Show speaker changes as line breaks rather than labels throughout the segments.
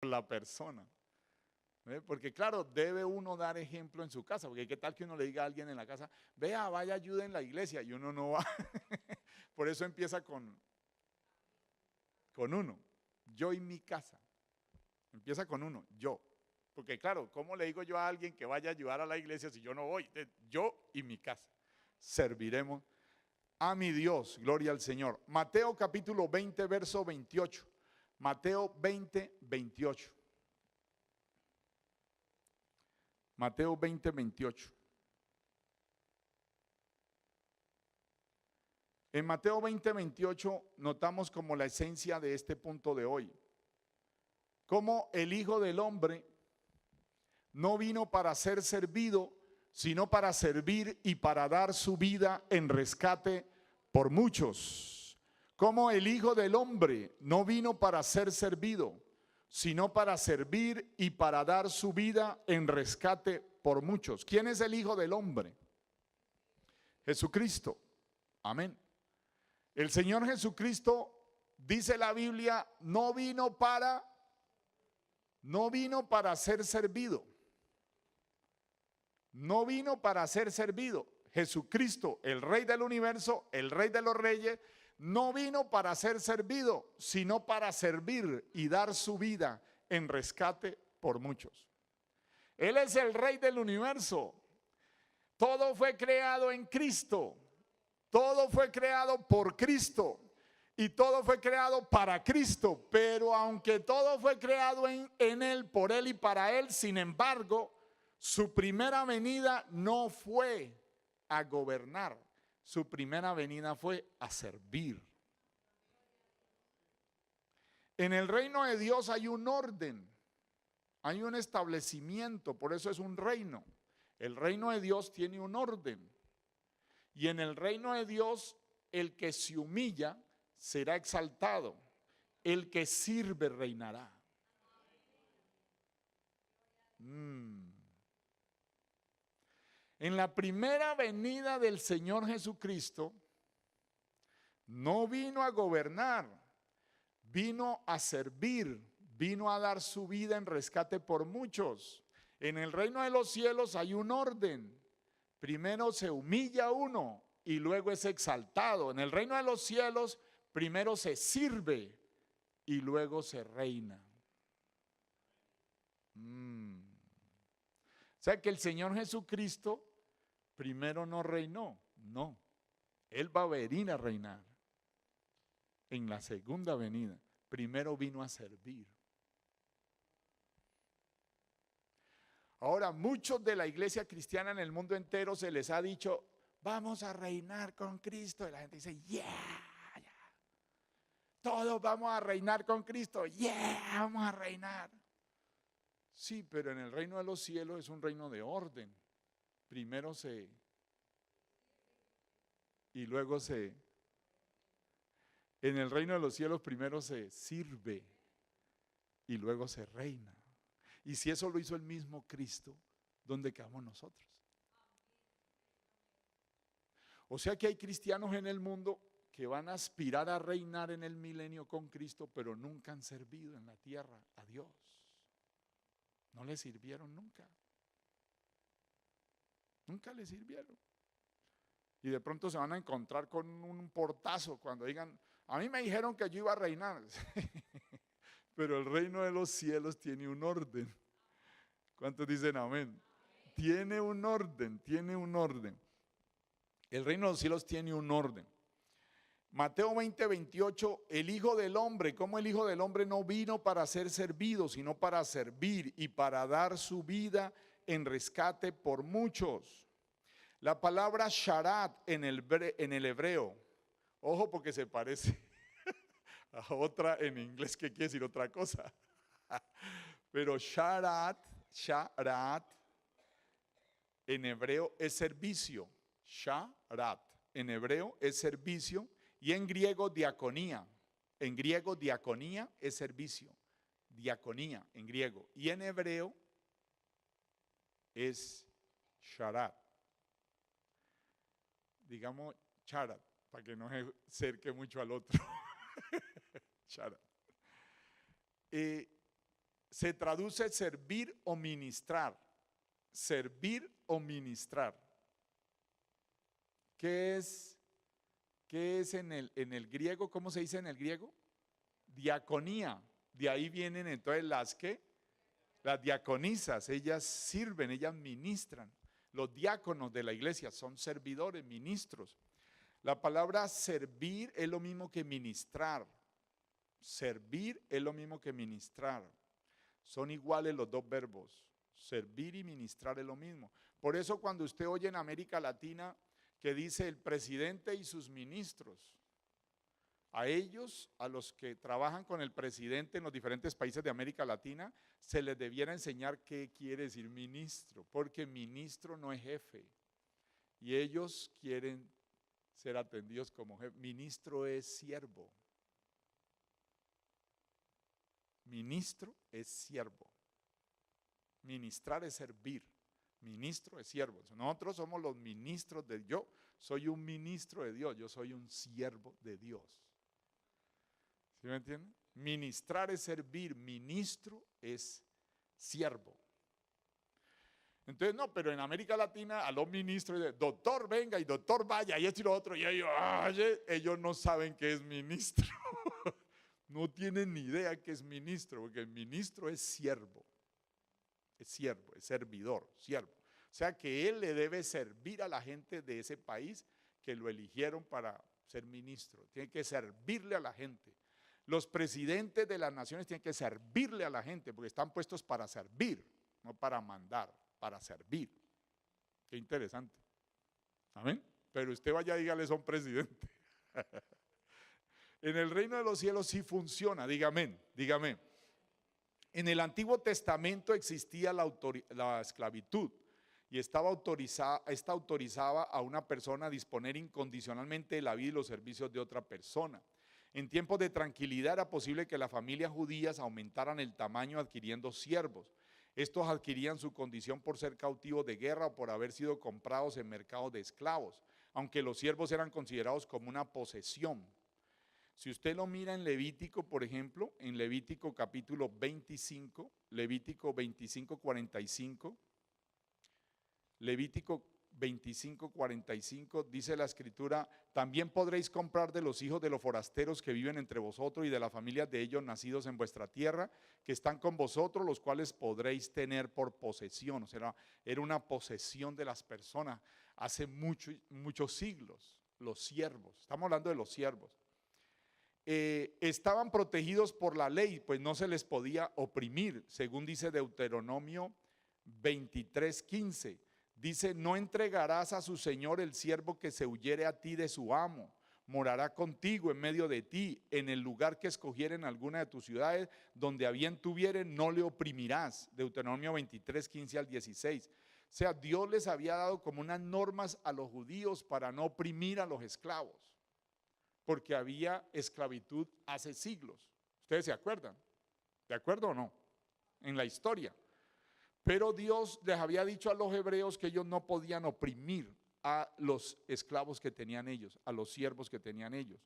la persona. ¿Ve? Porque claro, debe uno dar ejemplo en su casa, porque qué tal que uno le diga a alguien en la casa, vea, vaya, ayude en la iglesia, y uno no va. Por eso empieza con uno, yo y mi casa. Empieza con uno, yo. Porque claro, ¿cómo le digo yo a alguien que vaya a ayudar a la iglesia si yo no voy? Yo y mi casa serviremos a mi Dios, gloria al Señor. Mateo capítulo 20, verso 28. Mateo 20, 28. Mateo 20, 28. En Mateo 20, 28 notamos como la esencia de este punto de hoy. Como el Hijo del Hombre no vino para ser servido, sino para servir y para dar su vida en rescate por muchos. Como el Hijo del Hombre no vino para ser servido, sino para servir y para dar su vida en rescate por muchos. ¿Quién es el Hijo del Hombre? Jesucristo. Amén. El Señor Jesucristo, dice la Biblia, no vino para ser servido. No vino para ser servido. Jesucristo, el Rey del universo, el Rey de los reyes, no vino para ser servido, sino para servir y dar su vida en rescate por muchos. Él es el Rey del universo. Todo fue creado en Cristo. Todo fue creado por Cristo. Y todo fue creado para Cristo. Pero aunque todo fue creado en Él, por Él y para Él, sin embargo, su primera venida no fue a gobernar. Su primera venida fue a servir. En el reino de Dios hay un orden, hay un establecimiento, por eso es un reino. El reino de Dios tiene un orden. Y en el reino de Dios, el que se humilla será exaltado, el que sirve reinará. En la primera venida del Señor Jesucristo, no vino a gobernar, vino a servir, vino a dar su vida en rescate por muchos. En el reino de los cielos hay un orden. Primero se humilla uno y luego es exaltado. En el reino de los cielos, primero se sirve y luego se reina. O sea que el Señor Jesucristo primero no reinó, no. Él va a venir a reinar en la segunda venida. Primero vino a servir. Ahora, muchos de la iglesia cristiana en el mundo entero se les ha dicho, vamos a reinar con Cristo. Y la gente dice, yeah. Todos vamos a reinar con Cristo, yeah, vamos a reinar. Sí, pero en el reino de los cielos es un reino de orden. Primero y luego en el reino de los cielos primero se sirve y luego se reina. Y si eso lo hizo el mismo Cristo, ¿dónde quedamos nosotros? O sea que hay cristianos en el mundo que van a aspirar a reinar en el milenio con Cristo, pero nunca han servido en la tierra a Dios. No le sirvieron nunca. Nunca le sirvieron. Y de pronto se van a encontrar con un portazo cuando digan, a mí me dijeron que yo iba a reinar. Pero el reino de los cielos tiene un orden. ¿Cuántos dicen amén? Tiene un orden, tiene un orden. El reino de los cielos tiene un orden. Mateo 20, 28, el Hijo del Hombre, como el Hijo del Hombre no vino para ser servido, sino para servir y para dar su vida en rescate por muchos. La palabra sharat en el hebreo, ojo porque se parece a otra en inglés que quiere decir otra cosa. Pero sharat en hebreo es servicio. Sharat en hebreo es servicio y en griego diaconía. En griego diaconía es servicio. Diaconía en griego. Y en hebreo es sharat. Digamos charat, para que no se acerque mucho al otro. Charat. se traduce servir o ministrar. Servir o ministrar. ¿Qué es en el griego? ¿Cómo se dice en el griego? Diaconía. De ahí vienen entonces las diaconisas. Ellas sirven, ellas ministran. Los diáconos de la iglesia son servidores, ministros. La palabra servir es lo mismo que ministrar. Servir es lo mismo que ministrar. Son iguales los dos verbos. Servir y ministrar es lo mismo. Por eso cuando usted oye en América Latina que dice el presidente y sus ministros, a ellos, a los que trabajan con el presidente en los diferentes países de América Latina, se les debiera enseñar qué quiere decir ministro, porque ministro no es jefe y ellos quieren ser atendidos como jefe. Ministro es siervo. Ministro es siervo. Ministrar es servir. Ministro es siervo. Nosotros somos los ministros de Dios. Yo soy un ministro de Dios. Yo soy un siervo de Dios. ¿Sí me entienden? Ministrar es servir. Ministro es siervo. Entonces, no, pero en América Latina a los ministros, doctor venga y doctor vaya y esto y lo otro, y ellos no saben qué es ministro. No tienen ni idea qué es ministro, porque el ministro es siervo. Es siervo, es servidor, siervo. O sea que él le debe servir a la gente de ese país que lo eligieron para ser ministro. Tiene que servirle a la gente. Los presidentes de las naciones tienen que servirle a la gente porque están puestos para servir, no para mandar, para servir. Qué interesante. Amén. Pero usted vaya y dígale, son presidentes. En el reino de los cielos sí funciona, dígame, dígame. En el Antiguo Testamento existía la esclavitud y esta autorizaba a una persona a disponer incondicionalmente de la vida y los servicios de otra persona. En tiempos de tranquilidad era posible que las familias judías aumentaran el tamaño adquiriendo siervos. Estos adquirían su condición por ser cautivos de guerra o por haber sido comprados en mercados de esclavos, aunque los siervos eran considerados como una posesión. Si usted lo mira en Levítico, por ejemplo, en Levítico capítulo 25, Levítico 25:45, Levítico 25:45 dice la escritura, también podréis comprar de los hijos de los forasteros que viven entre vosotros y de las familias de ellos nacidos en vuestra tierra, que están con vosotros, los cuales podréis tener por posesión. O sea, era una posesión de las personas hace muchos siglos, los siervos. Estamos hablando de los siervos. Estaban protegidos por la ley, pues no se les podía oprimir, según dice Deuteronomio 23:15. Dice, no entregarás a su señor el siervo que se huyere a ti de su amo, morará contigo en medio de ti, en el lugar que escogieren alguna de tus ciudades, donde a bien tuvieren, no le oprimirás. Deuteronomio 23:15 al 16. O sea, Dios les había dado como unas normas a los judíos para no oprimir a los esclavos, porque había esclavitud hace siglos. ¿Ustedes se acuerdan? ¿De acuerdo o no? En la historia. Pero Dios les había dicho a los hebreos que ellos no podían oprimir a los esclavos que tenían ellos, a los siervos que tenían ellos.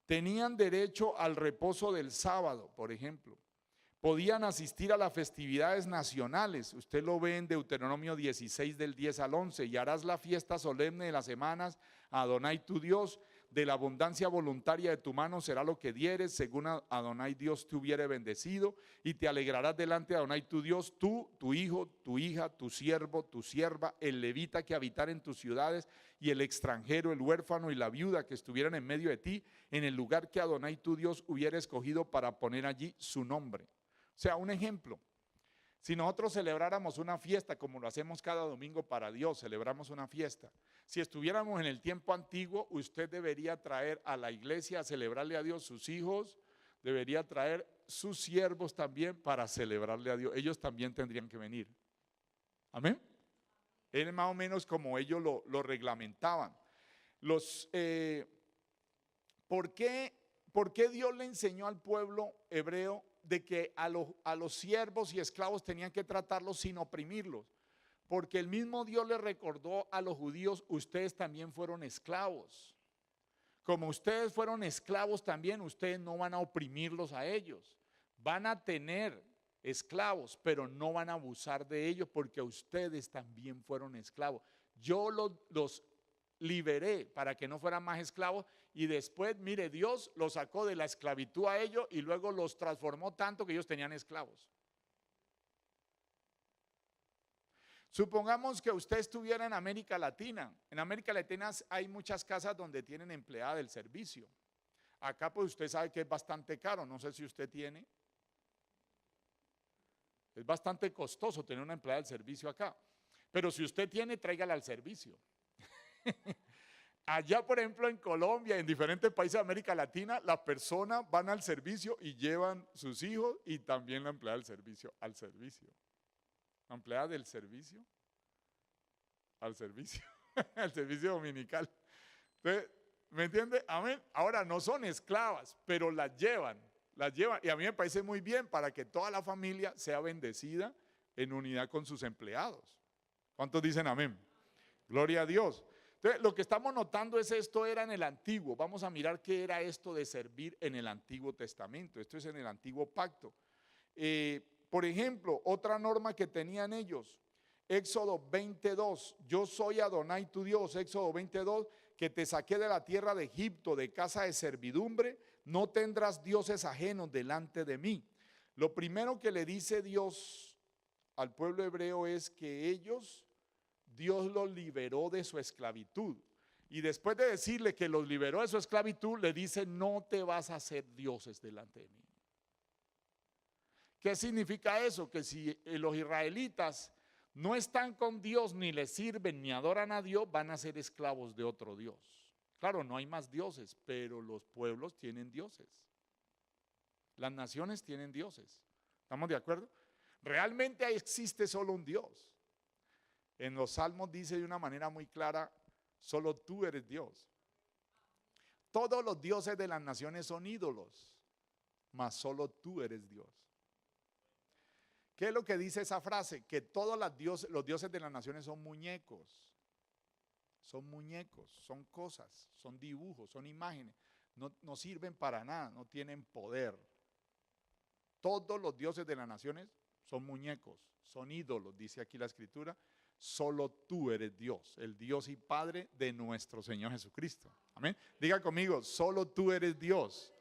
Tenían derecho al reposo del sábado, por ejemplo. Podían asistir a las festividades nacionales. Usted lo ve en Deuteronomio 16 del 10 al 11. Y harás la fiesta solemne de las semanas a Adonai tu Dios. De la abundancia voluntaria de tu mano será lo que dieres, según Adonai Dios te hubiere bendecido, y te alegrarás delante de Adonai tu Dios, tú, tu hijo, tu hija, tu siervo, tu sierva, el levita que habitara en tus ciudades, y el extranjero, el huérfano y la viuda que estuvieran en medio de ti, en el lugar que Adonai tu Dios hubiera escogido para poner allí su nombre. O sea, un ejemplo. Si nosotros celebráramos una fiesta como lo hacemos cada domingo para Dios, celebramos una fiesta. Si estuviéramos en el tiempo antiguo, usted debería traer a la iglesia a celebrarle a Dios sus hijos, debería traer sus siervos también para celebrarle a Dios. Ellos también tendrían que venir. Amén. Es más o menos como ellos lo reglamentaban. ¿Por qué Dios le enseñó al pueblo hebreo de que a los siervos y esclavos tenían que tratarlos sin oprimirlos? Porque el mismo Dios le recordó a los judíos, ustedes también fueron esclavos. Como ustedes fueron esclavos también, ustedes no van a oprimirlos a ellos. Van a tener esclavos, pero no van a abusar de ellos porque ustedes también fueron esclavos. Yo los liberé para que no fueran más esclavos y después, mire, Dios los sacó de la esclavitud a ellos y luego los transformó tanto que ellos tenían esclavos. Supongamos que usted estuviera en América Latina. En América Latina hay muchas casas donde tienen empleada del servicio. Acá pues usted sabe que es bastante caro, no sé si usted tiene. Es bastante costoso tener una empleada del servicio acá. Pero si usted tiene, tráigala al servicio. Allá, por ejemplo, en Colombia, en diferentes países de América Latina, las personas van al servicio y llevan sus hijos y también la empleada del servicio al servicio. La empleada del servicio al servicio, al servicio dominical. Entonces, ¿me entiende? Amén. Ahora no son esclavas, pero las llevan. Y a mí me parece muy bien para que toda la familia sea bendecida en unidad con sus empleados. ¿Cuántos dicen amén? Gloria a Dios. Entonces, lo que estamos notando es esto era en el Antiguo. Vamos a mirar qué era esto de servir en el Antiguo Testamento. Esto es en el Antiguo Pacto. Por ejemplo, otra norma que tenían ellos, Éxodo 22, yo soy Adonai tu Dios, Éxodo 22, que te saqué de la tierra de Egipto, de casa de servidumbre, no tendrás dioses ajenos delante de mí. Lo primero que le dice Dios al pueblo hebreo es que Dios los liberó de su esclavitud. Y después de decirle que los liberó de su esclavitud, le dice, no te vas a hacer dioses delante de mí. ¿Qué significa eso? Que si los israelitas no están con Dios, ni le sirven, ni adoran a Dios, van a ser esclavos de otro Dios. Claro, no hay más dioses, pero los pueblos tienen dioses. Las naciones tienen dioses. ¿Estamos de acuerdo? Realmente existe solo un Dios. En los Salmos dice de una manera muy clara, solo tú eres Dios. Todos los dioses de las naciones son ídolos, mas solo tú eres Dios. ¿Qué es lo que dice esa frase? Que todos los dioses de las naciones son muñecos. Son muñecos, son cosas, son dibujos, son imágenes. No sirven para nada, no tienen poder. Todos los dioses de las naciones son muñecos, son ídolos, dice aquí la Escritura. Solo tú eres Dios, el Dios y Padre de nuestro Señor Jesucristo. Amén. Diga conmigo, solo tú eres Dios.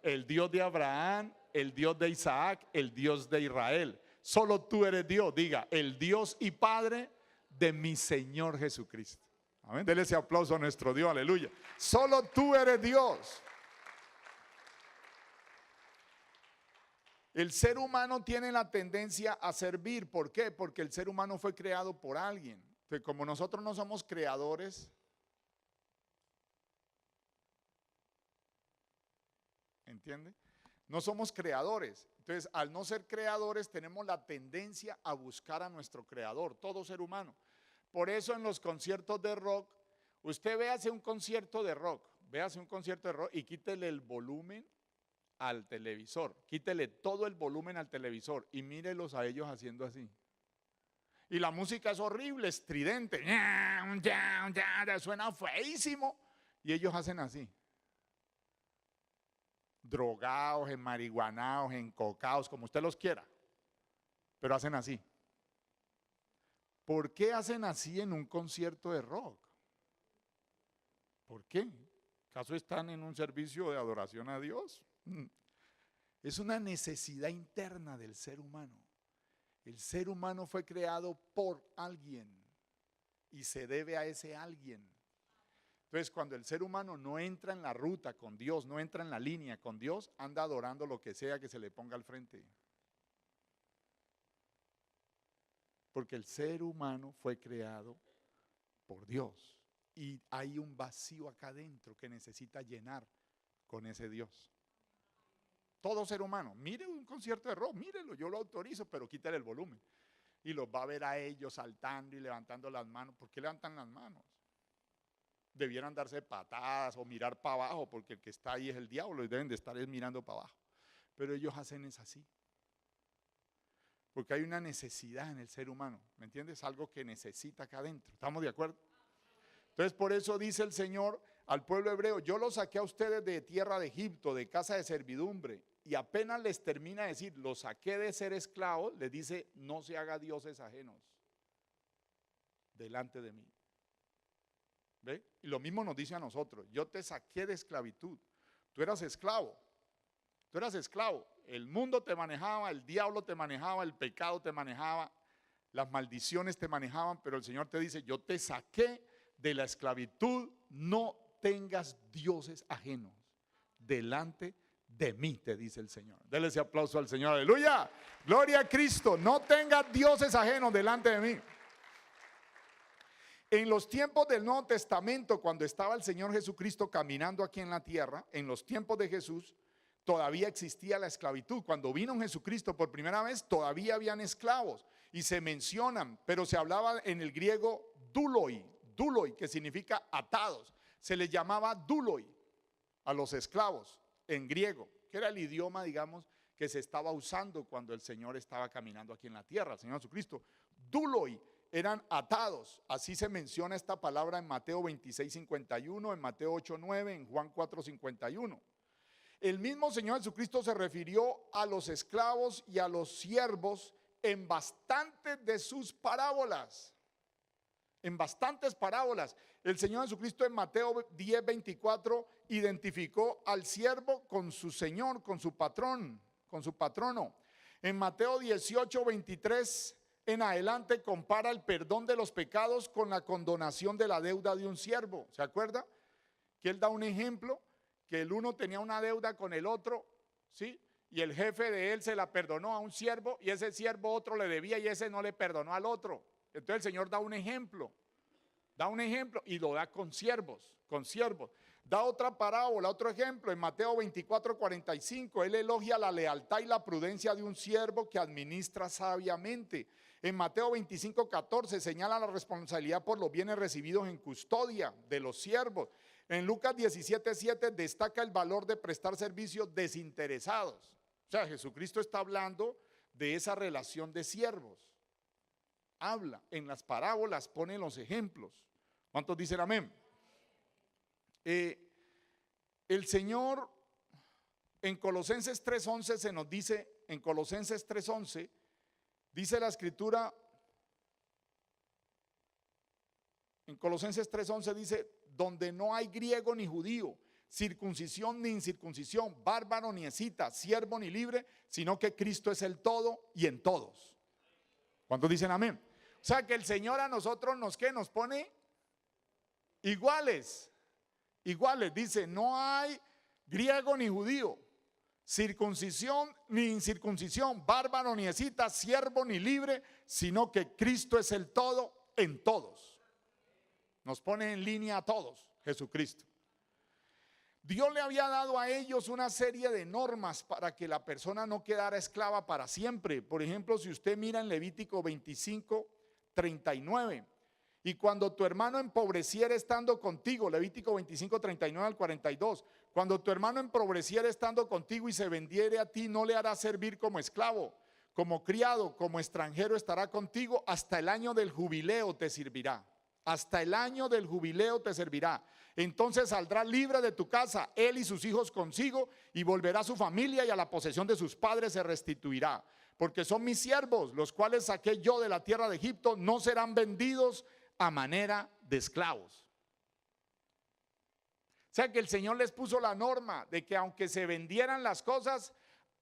El Dios de Abraham, el Dios de Isaac, el Dios de Israel. Solo tú eres Dios, diga, el Dios y Padre de mi Señor Jesucristo. Amén. Dele ese aplauso a nuestro Dios, aleluya. Solo tú eres Dios. El ser humano tiene la tendencia a servir. ¿Por qué? Porque el ser humano fue creado por alguien. Entonces, como nosotros no somos creadores, ¿entiende? No somos creadores. Entonces, al no ser creadores, tenemos la tendencia a buscar a nuestro creador, todo ser humano. Por eso en los conciertos de rock, usted véase un concierto de rock, y quítele el volumen al televisor, quítele todo el volumen al televisor y mírelos a ellos haciendo así. Y la música es horrible, estridente, suena feísimo y ellos hacen así. Drogados, enmarihuanados, encocados, como usted los quiera, pero hacen así. ¿Por qué hacen así en un concierto de rock? ¿Por qué? ¿Acaso están en un servicio de adoración a Dios? Es una necesidad interna del ser humano. El ser humano fue creado por alguien y se debe a ese alguien. Entonces, cuando el ser humano no entra en la ruta con Dios, no entra en la línea con Dios, anda adorando lo que sea que se le ponga al frente. Porque el ser humano fue creado por Dios y hay un vacío acá adentro que necesita llenar con ese Dios. Todo ser humano, mire un concierto de rock, mírelo, yo lo autorizo, pero quítale el volumen. Y los va a ver a ellos saltando y levantando las manos. ¿Por qué levantan las manos? Debieran darse patadas o mirar para abajo, porque el que está ahí es el diablo y deben de estar mirando para abajo. Pero ellos hacen es así. Porque hay una necesidad en el ser humano, ¿me entiendes? Algo que necesita acá adentro. ¿Estamos de acuerdo? Entonces por eso dice el Señor al pueblo hebreo, yo los saqué a ustedes de tierra de Egipto, de casa de servidumbre, y apenas les termina de decir, los saqué de ser esclavos, les dice, no se haga dioses ajenos delante de mí. ¿Ve? Y lo mismo nos dice a nosotros, yo te saqué de esclavitud, tú eras esclavo, el mundo te manejaba, el diablo te manejaba, el pecado te manejaba, las maldiciones te manejaban, pero el Señor te dice, yo te saqué de la esclavitud, no tengas dioses ajenos delante de mí, te dice el Señor. Dele ese aplauso al Señor, aleluya, gloria a Cristo, no tengas dioses ajenos delante de mí. En los tiempos del Nuevo Testamento, cuando estaba el Señor Jesucristo caminando aquí en la tierra, en los tiempos de Jesús, todavía existía la esclavitud. Cuando vino Jesucristo por primera vez, todavía habían esclavos y se mencionan, pero se hablaba en el griego duloi, que significa atados. Se les llamaba duloi a los esclavos en griego, que era el idioma, digamos, que se estaba usando cuando el Señor estaba caminando aquí en la tierra, el Señor Jesucristo. Duloi eran atados, así se menciona esta palabra en Mateo 26:51, en Mateo 8:9, en Juan 4:51. El mismo Señor Jesucristo se refirió a los esclavos y a los siervos en bastantes de sus parábolas. En bastantes parábolas. El Señor Jesucristo en Mateo 10:24 identificó al siervo con su señor, con su patrón, con su patrono. En Mateo 18:23 en adelante compara el perdón de los pecados con la condonación de la deuda de un siervo. ¿Se acuerda? Que él da un ejemplo, que el uno tenía una deuda con el otro, ¿sí? Y el jefe de él se la perdonó a un siervo y ese siervo otro le debía y ese no le perdonó al otro. Entonces el Señor da un ejemplo y lo da con siervos, Da otra parábola, otro ejemplo, en Mateo 24:45, él elogia la lealtad y la prudencia de un siervo que administra sabiamente. En Mateo 25:14 señala la responsabilidad por los bienes recibidos en custodia de los siervos. En Lucas 17:7 destaca el valor de prestar servicios desinteresados. O sea, Jesucristo está hablando de esa relación de siervos. Habla, en las parábolas pone los ejemplos. ¿Cuántos dicen amén? El Señor en Colosenses 3:11 se nos dice, en Colosenses 3:11 dice la escritura, en Colosenses 3:11 dice, donde no hay griego ni judío, circuncisión ni incircuncisión, bárbaro ni escita, siervo ni libre, sino que Cristo es el todo y en todos. ¿Cuántos dicen amén? O sea que el Señor a nosotros nos pone iguales, dice, no hay griego ni judío, circuncisión ni incircuncisión, bárbaro ni escita, siervo ni libre, sino que Cristo es el todo en todos. Nos pone en línea a todos, Jesucristo. Dios le había dado a ellos una serie de normas para que la persona no quedara esclava para siempre. Por ejemplo, si usted mira en Levítico 25:39, y cuando tu hermano empobreciera estando contigo, Levítico 25:39 al 42, cuando tu hermano empobreciera estando contigo y se vendiere a ti, no le harás servir como esclavo, como criado, como extranjero estará contigo, hasta el año del jubileo te servirá. Hasta el año del jubileo te servirá. Entonces saldrá libre de tu casa, él y sus hijos consigo, y volverá a su familia y a la posesión de sus padres se restituirá. Porque son mis siervos, los cuales saqué yo de la tierra de Egipto, no serán vendidos a manera de esclavos. O sea que el Señor les puso la norma de que aunque se vendieran las cosas,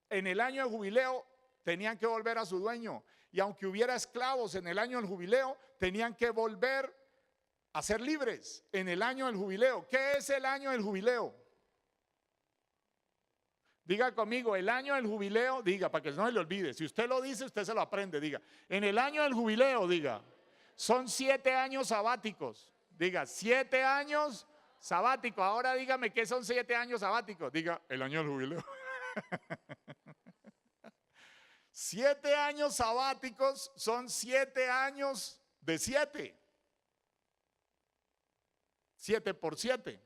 en el año de jubileo tenían que volver a su dueño. Y aunque hubiera esclavos en el año del jubileo, tenían que volver a ser libres en el año del jubileo. ¿Qué es el año del jubileo? Diga conmigo, el año del jubileo, diga, para que no se le olvide. Si usted lo dice, usted se lo aprende, diga. En el año del jubileo, diga, son 7 años sabáticos. Diga, 7 años sabáticos. Ahora dígame, ¿qué son 7 años sabáticos? Diga, el año del jubileo. 7 años sabáticos son 7 años de 7. 7 por 7.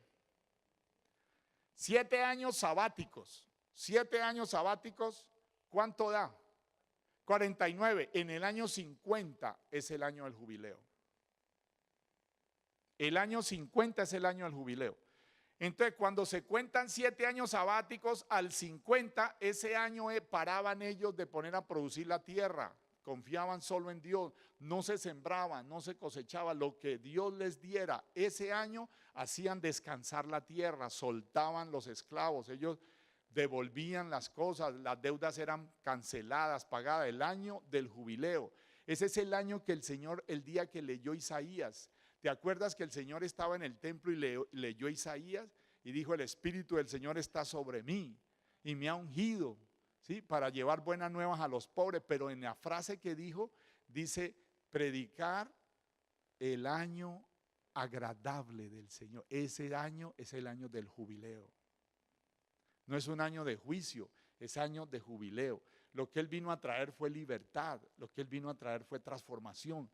7 años sabáticos. 7 años sabáticos, ¿cuánto da? 49. En el año 50 es el año del jubileo. El año 50 es el año del jubileo. Entonces, cuando se cuentan 7 años sabáticos, al 50, ese año paraban ellos de poner a producir la tierra. Confiaban solo en Dios, no se sembraban, no se cosechaba. Lo que Dios les diera ese año, hacían descansar la tierra, soltaban los esclavos, ellos devolvían las cosas, las deudas eran canceladas, pagadas. El año del jubileo. Ese es el año que el Señor, el día que leyó Isaías. ¿Te acuerdas que el Señor estaba en el templo y leyó Isaías? Y dijo: el Espíritu del Señor está sobre mí y me ha ungido, ¿sí?, para llevar buenas nuevas a los pobres. Pero en la frase que dijo, dice: predicar el año agradable del Señor. Ese año es el año del jubileo. No es un año de juicio, es año de jubileo. Lo que Él vino a traer fue libertad, lo que Él vino a traer fue transformación.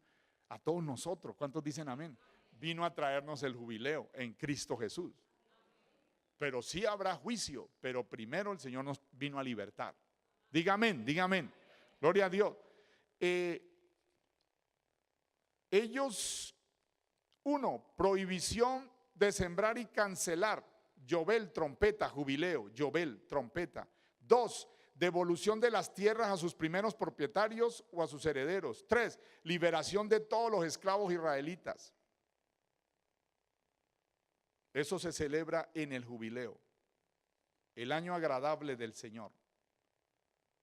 A todos nosotros, ¿cuántos dicen amén? Vino a traernos el jubileo en Cristo Jesús. Pero sí habrá juicio, pero primero el Señor nos vino a libertar. Diga amén, diga amén. Gloria a Dios. Ellos, prohibición de sembrar y cancelar. Yobel, trompeta, jubileo, Yobel, trompeta. 2, devolución de las tierras a sus primeros propietarios o a sus herederos. 3, liberación de todos los esclavos israelitas. Eso se celebra en el jubileo, el año agradable del Señor.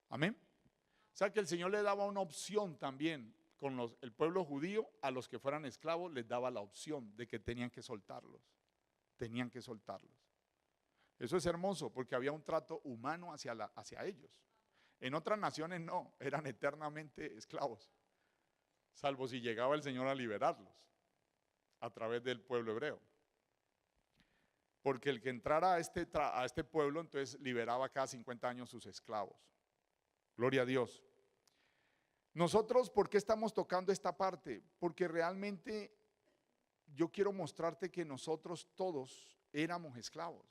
Amén. O sea que el Señor le daba una opción también con el pueblo judío. A los que fueran esclavos les daba la opción de que tenían que soltarlos. Tenían que soltarlos. Eso es hermoso porque había un trato humano hacia ellos. En otras naciones no, eran eternamente esclavos, salvo si llegaba el Señor a liberarlos a través del pueblo hebreo. Porque el que entrara a este pueblo, entonces liberaba cada 50 años sus esclavos. Gloria a Dios. Nosotros, ¿por qué estamos tocando esta parte? Porque realmente yo quiero mostrarte que nosotros todos éramos esclavos.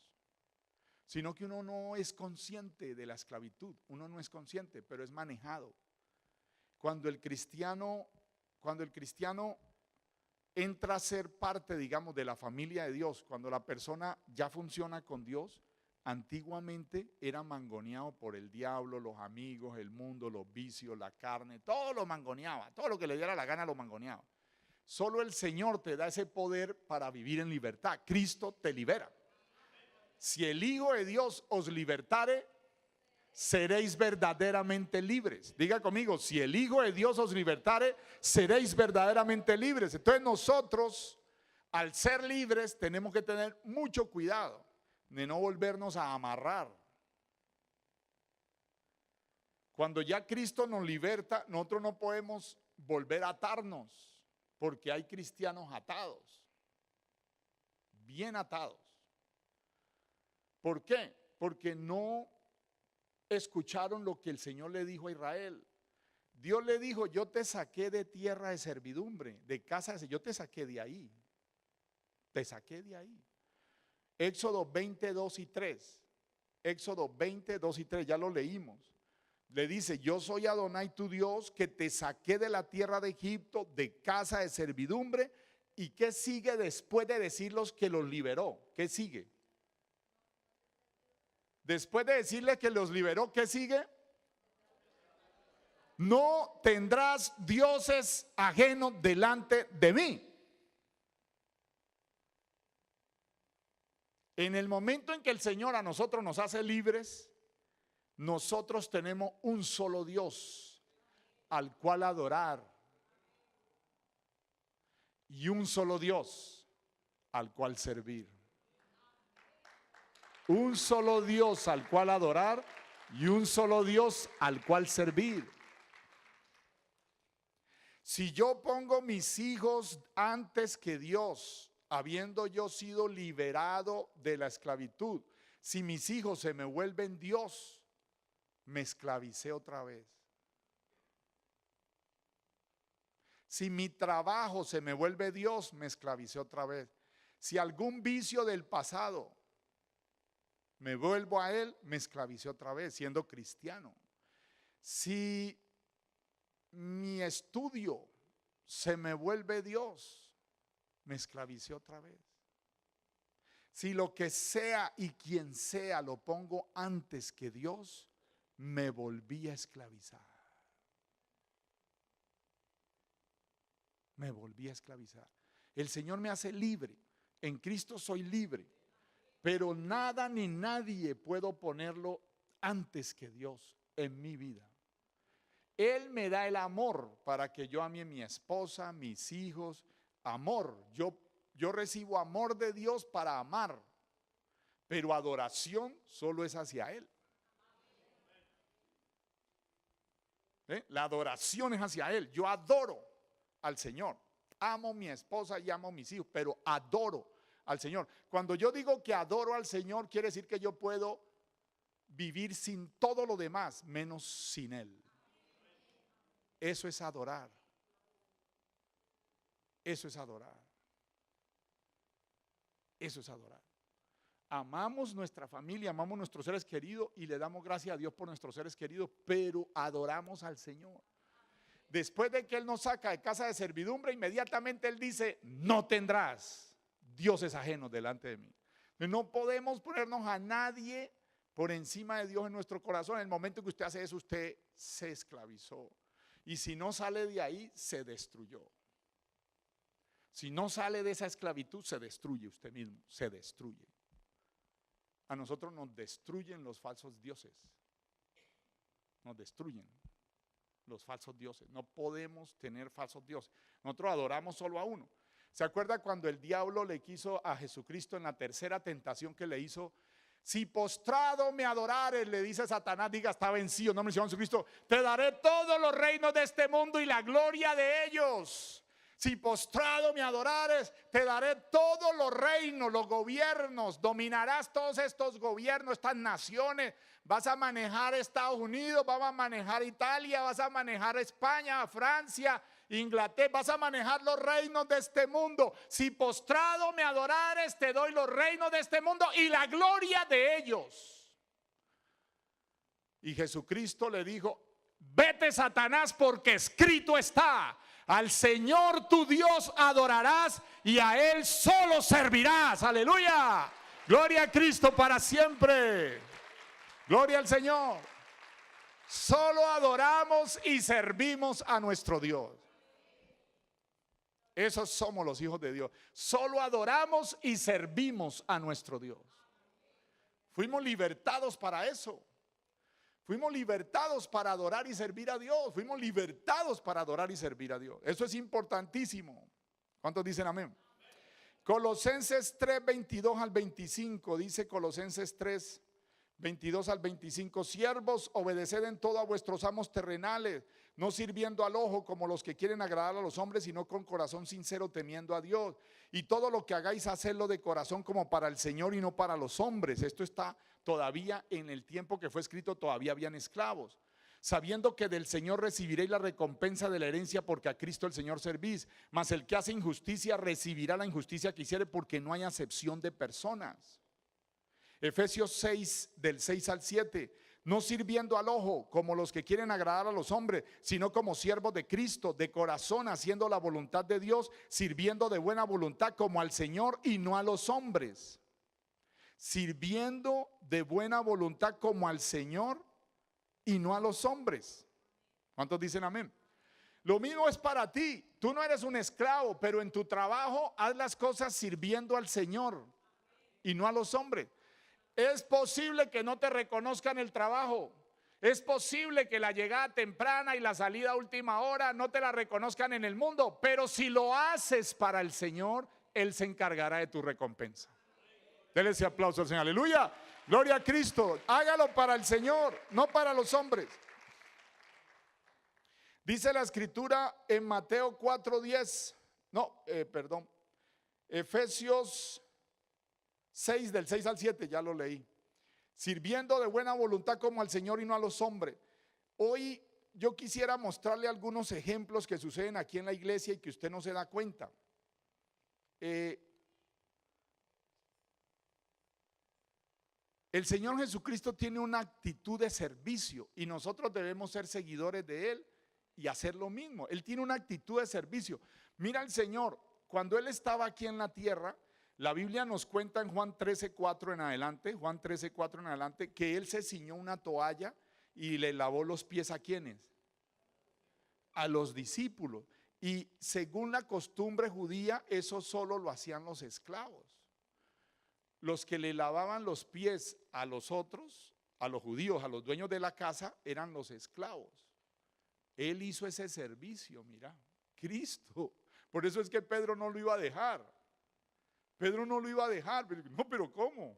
Sino que uno no es consciente de la esclavitud, uno no es consciente, pero es manejado. Cuando el cristiano entra a ser parte, digamos, de la familia de Dios, cuando la persona ya funciona con Dios, antiguamente era mangoneado por el diablo, los amigos, el mundo, los vicios, la carne, todo lo mangoneaba, todo lo que le diera la gana lo mangoneaba. Solo el Señor te da ese poder para vivir en libertad. Cristo te libera. Si el Hijo de Dios os libertare, seréis verdaderamente libres. Diga conmigo: si el Hijo de Dios os libertare, seréis verdaderamente libres. Entonces nosotros, al ser libres, tenemos que tener mucho cuidado de no volvernos a amarrar. Cuando ya Cristo nos liberta, nosotros no podemos volver a atarnos, porque hay cristianos atados, bien atados. ¿Por qué? Porque no escucharon lo que el Señor le dijo a Israel. Dios le dijo: yo te saqué de tierra de servidumbre, de casa de... yo te saqué de ahí. Te saqué de ahí. Éxodo 22 y 3. Éxodo 22 y 3, ya lo leímos. Le dice: yo soy Adonai tu Dios, que te saqué de la tierra de Egipto, de casa de servidumbre. ¿Y qué sigue después de decirlos que los liberó? ¿Qué sigue? Después de decirle que los liberó, ¿qué sigue? No tendrás dioses ajenos delante de mí. En el momento en que el Señor a nosotros nos hace libres, nosotros tenemos un solo Dios al cual adorar y un solo Dios al cual servir. Un solo Dios al cual adorar y un solo Dios al cual servir. Si yo pongo mis hijos antes que Dios, habiendo yo sido liberado de la esclavitud, si mis hijos se me vuelven Dios, me esclavicé otra vez. Si mi trabajo se me vuelve Dios, me esclavicé otra vez. Si algún vicio del pasado me vuelvo a él, me esclavicé otra vez, siendo cristiano. Si mi estudio se me vuelve Dios, me esclavicé otra vez. Si lo que sea y quien sea lo pongo antes que Dios, me volví a esclavizar. Me volví a esclavizar. El Señor me hace libre. En Cristo soy libre. Pero nada ni nadie puedo ponerlo antes que Dios en mi vida. Él me da el amor para que yo ame a mi esposa, mis hijos. Amor. Yo recibo amor de Dios para amar. Pero adoración solo es hacia Él. La adoración es hacia Él. Yo adoro al Señor. Amo a mi esposa y amo a mis hijos, pero adoro al Señor. Cuando yo digo que adoro al Señor, quiere decir que yo puedo vivir sin todo lo demás, menos sin Él. Eso es adorar. Eso es adorar. Eso es adorar. Amamos nuestra familia, amamos nuestros seres queridos y le damos gracias a Dios por nuestros seres queridos, pero adoramos al Señor. Después de que Él nos saca de casa de servidumbre, inmediatamente Él dice, no tendrás dioses ajenos delante de mí. No podemos ponernos a nadie por encima de Dios en nuestro corazón. En el momento que usted hace eso, usted se esclavizó. Y si no sale de ahí, se destruyó. Si no sale de esa esclavitud, se destruye usted mismo, se destruye. A nosotros nos destruyen los falsos dioses. Nos destruyen los falsos dioses. No podemos tener falsos dioses. Nosotros adoramos solo a uno. ¿Se acuerda cuando el diablo le quiso a Jesucristo en la tercera tentación que le hizo? Si postrado me adorares, le dice Satanás, diga, está vencido, no me dice Jesucristo, te daré todos los reinos de este mundo y la gloria de ellos. Si postrado me adorares, te daré todos los reinos, los gobiernos, dominarás todos estos gobiernos, estas naciones, vas a manejar Estados Unidos, vas a manejar Italia, vas a manejar España, Francia, Inglaterra, vas a manejar los reinos de este mundo. Si postrado me adorares, te doy los reinos de este mundo y la gloria de ellos. Y Jesucristo le dijo, vete Satanás, porque escrito está, al Señor tu Dios adorarás y a Él solo servirás. Aleluya. Gloria a Cristo para siempre. Gloria al Señor. Solo adoramos y servimos a nuestro Dios. Esos somos los hijos de Dios. Solo adoramos y servimos a nuestro Dios. Fuimos libertados para eso. Fuimos libertados para adorar y servir a Dios. Fuimos libertados para adorar y servir a Dios. Eso es importantísimo. ¿Cuántos dicen amén? Colosenses 3, 22 al 25. Dice Colosenses 3, 22 al 25. Siervos, obedeced en todo a vuestros amos terrenales, no sirviendo al ojo como los que quieren agradar a los hombres, sino con corazón sincero, temiendo a Dios. Y todo lo que hagáis, hacedlo de corazón como para el Señor y no para los hombres. Esto está todavía en el tiempo que fue escrito, todavía habían esclavos. Sabiendo que del Señor recibiréis la recompensa de la herencia, porque a Cristo el Señor servís. Mas el que hace injusticia recibirá la injusticia que hiciere, porque no hay acepción de personas. Efesios 6, del 6 al 7. No sirviendo al ojo como los que quieren agradar a los hombres, sino como siervos de Cristo, de corazón, haciendo la voluntad de Dios, sirviendo de buena voluntad como al Señor y no a los hombres. Sirviendo de buena voluntad como al Señor y no a los hombres. ¿Cuántos dicen amén? Lo mismo es para ti. Tú no eres un esclavo, pero en tu trabajo haz las cosas sirviendo al Señor y no a los hombres. Es posible que no te reconozcan el trabajo. Es posible que la llegada temprana y la salida a última hora no te la reconozcan en el mundo, pero si lo haces para el Señor, Él se encargará de tu recompensa. Denle ese aplauso al Señor. Aleluya. Gloria a Cristo. Hágalo para el Señor, no para los hombres. Dice la escritura en Mateo 4:10. Efesios 6, del 6 al 7, ya lo leí. Sirviendo de buena voluntad como al Señor y no a los hombres. Hoy yo quisiera mostrarle algunos ejemplos que suceden aquí en la iglesia y que usted no se da cuenta. El Señor Jesucristo tiene una actitud de servicio y nosotros debemos ser seguidores de Él y hacer lo mismo. Él tiene una actitud de servicio. Mira al Señor, cuando Él estaba aquí en la tierra, La Biblia nos cuenta en Juan 13:4 en adelante, Juan 13:4 en adelante, que él se ciñó una toalla y le lavó los pies ¿a quiénes? A los discípulos. Y según la costumbre judía, eso solo lo hacían los esclavos. Los que le lavaban los pies a los otros, a los judíos, a los dueños de la casa, eran los esclavos. Él hizo ese servicio, mira, Cristo. Por eso es que Pedro no lo iba a dejar. Pedro no lo iba a dejar. No, pero ¿cómo?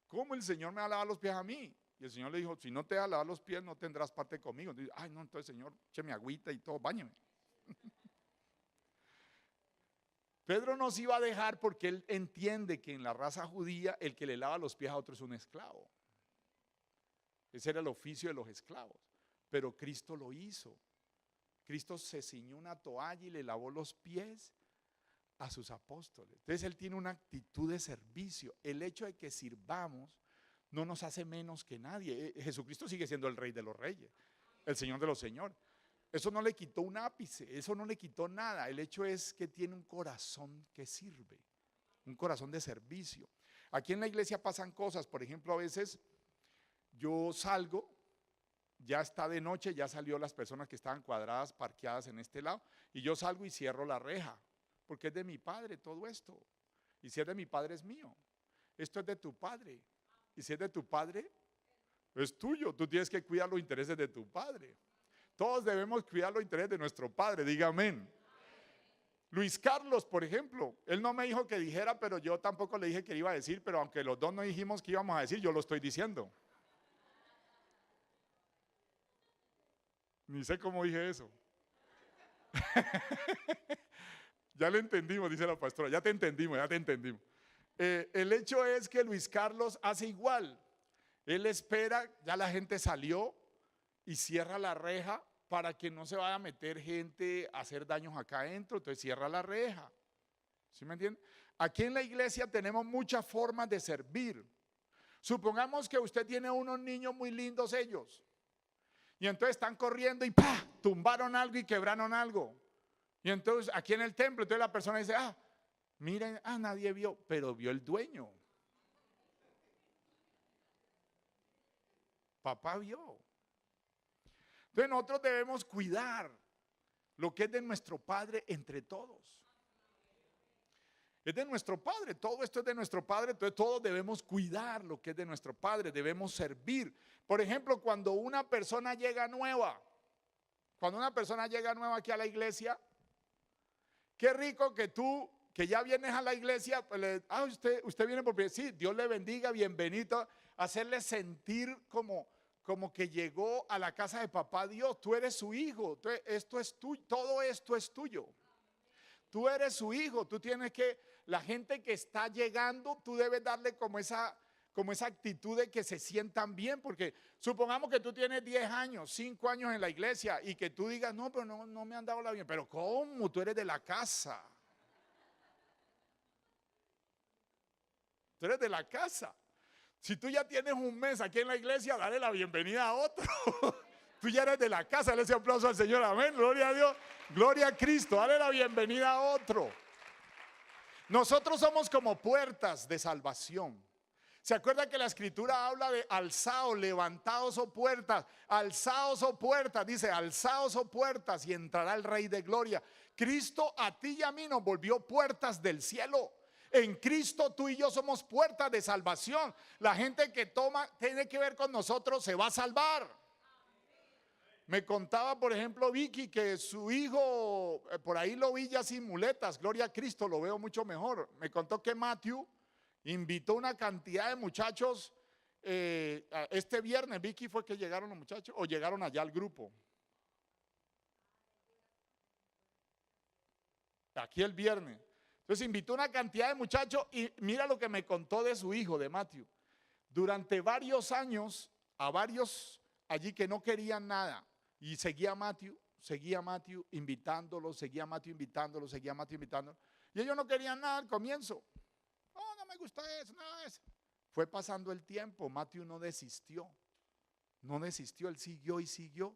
¿Cómo el Señor me va a lavar los pies a mí? Y el Señor le dijo, si no te va a lavar los pies, no tendrás parte conmigo. Dice, ay, no, entonces Señor, écheme agüita y todo, báñeme. Pedro no se iba a dejar porque él entiende que en la raza judía el que le lava los pies a otro es un esclavo. Ese era el oficio de los esclavos. Pero Cristo lo hizo. Cristo se ciñó una toalla y le lavó los pies a sus apóstoles. Entonces él tiene una actitud de servicio. El hecho de que sirvamos no nos hace menos que nadie. Jesucristo sigue siendo el Rey de los Reyes, el Señor de los Señores. Eso no le quitó un ápice, eso no le quitó nada. El hecho es que tiene un corazón que sirve, un corazón de servicio. Aquí en la iglesia pasan cosas, por ejemplo, a veces yo salgo, ya está de noche, ya salió las personas que estaban cuadradas, parqueadas en este lado, y yo salgo y cierro la reja, porque es de mi padre todo esto. Y si es de mi padre es mío. Esto es de tu padre. Y si es de tu padre, es tuyo. Tú tienes que cuidar los intereses de tu padre. Todos debemos cuidar los intereses de nuestro padre, diga amén. Luis Carlos, por ejemplo, él no me dijo que dijera, pero yo tampoco le dije que iba a decir, pero aunque los dos no dijimos que íbamos a decir, yo lo estoy diciendo. Ni sé cómo dije eso. Ya le entendimos, dice la pastora, ya te entendimos, ya te entendimos. El hecho es que Luis Carlos hace igual. Él espera, ya la gente salió y cierra la reja para que no se vaya a meter gente a hacer daños acá adentro, entonces cierra la reja. ¿Sí me entiende? Aquí en la iglesia tenemos muchas formas de servir. Supongamos que usted tiene unos niños muy lindos ellos, y entonces están corriendo y ¡pah! Tumbaron algo y quebraron algo. Y entonces aquí en el templo, entonces la persona dice, miren, nadie vio, pero vio el dueño. Papá vio. Entonces nosotros debemos cuidar lo que es de nuestro Padre entre todos. Es de nuestro Padre, todo esto es de nuestro Padre, entonces todos debemos cuidar lo que es de nuestro Padre, debemos servir. Por ejemplo, cuando una persona llega nueva aquí a la iglesia, qué rico que tú, que ya vienes a la iglesia, pues usted viene porque sí, Dios le bendiga, bienvenido, hacerle sentir como que llegó a la casa de papá Dios. Tú eres su hijo, esto es tuyo, todo esto es tuyo. Tú eres su hijo, tú tienes que, la gente que está llegando, tú debes darle como esa actitud de que se sientan bien, porque supongamos que tú tienes 10 años, 5 años en la iglesia y que tú digas, no, pero no me han dado la bien, pero ¿cómo? Tú eres de la casa. Tú eres de la casa. Si tú ya tienes un mes aquí en la iglesia, dale la bienvenida a otro. Tú ya eres de la casa, dale ese aplauso al Señor, amén, gloria a Dios, gloria a Cristo, dale la bienvenida a otro. Nosotros somos como puertas de salvación. ¿Se acuerda que la escritura habla de alzaos, levantaos o puertas? Alzaos o puertas, dice alzaos o puertas y entrará el Rey de Gloria. Cristo a ti y a mí nos volvió puertas del cielo. En Cristo tú y yo somos puertas de salvación. La gente que tiene que ver con nosotros se va a salvar. Me contaba, por ejemplo, Vicky, que su hijo, por ahí lo vi ya sin muletas, gloria a Cristo, lo veo mucho mejor. Me contó que Matthew invitó una cantidad de muchachos. Este viernes, Vicky, fue que llegaron los muchachos o llegaron allá al grupo. Aquí el viernes. Entonces invitó una cantidad de muchachos y mira lo que me contó de su hijo, de Matthew. Durante varios años, a varios allí que no querían nada, y seguía Matthew invitándolos, seguía Matthew invitándolos. Y ellos no querían nada al comienzo. No me gusta eso, nada de eso. Fue pasando el tiempo, Matthew no desistió, él siguió y siguió.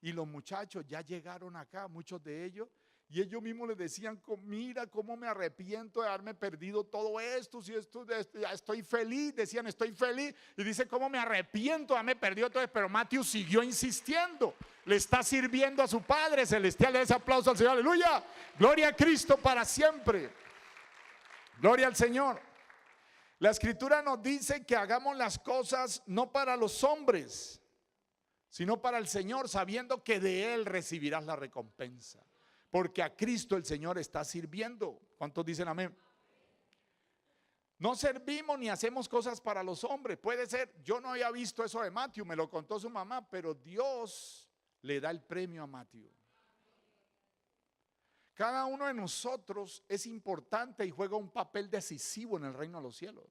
Y los muchachos ya llegaron acá, muchos de ellos, Y ellos mismos les decían, mira cómo me arrepiento de haberme perdido todo esto, si esto, ya estoy feliz, decían, estoy feliz. Y dice, cómo me arrepiento de haberme perdido todo esto. Pero Matthew siguió insistiendo, le está sirviendo a su Padre Celestial. Ese aplauso al Señor, aleluya. Gloria a Cristo para siempre. Gloria al Señor. La Escritura nos dice que hagamos las cosas no para los hombres, sino para el Señor, sabiendo que de Él recibirás la recompensa. Porque a Cristo el Señor está sirviendo. ¿Cuántos dicen amén? No servimos ni hacemos cosas para los hombres. Puede ser, yo no había visto eso de Matthew, me lo contó su mamá, pero Dios le da el premio a Matthew. Cada uno de nosotros es importante y juega un papel decisivo en el reino de los cielos.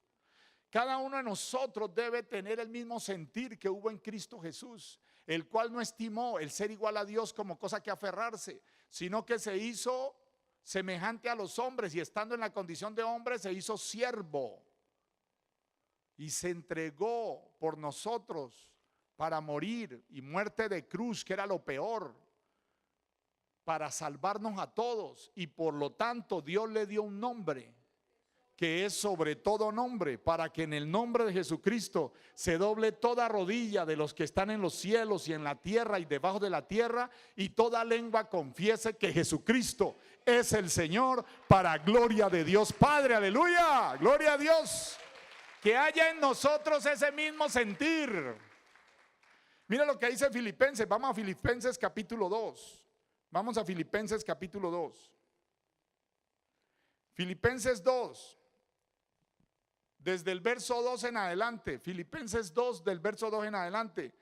Cada uno de nosotros debe tener el mismo sentir que hubo en Cristo Jesús, el cual no estimó el ser igual a Dios como cosa que aferrarse, sino que se hizo semejante a los hombres y estando en la condición de hombre se hizo siervo y se entregó por nosotros para morir y muerte de cruz, que era lo peor, para salvarnos a todos. Y por lo tanto Dios le dio un nombre que es sobre todo nombre, para que en el nombre de Jesucristo se doble toda rodilla de los que están en los cielos y en la tierra y debajo de la tierra, y toda lengua confiese que Jesucristo es el Señor, para gloria de Dios Padre. Aleluya, gloria a Dios. Que haya en nosotros ese mismo sentir. Mira lo que dice Filipenses. Vamos a Filipenses capítulo 2. Vamos a Filipenses capítulo 2. Filipenses 2. Desde el verso 2 en adelante, Filipenses 2 del verso 2 en adelante.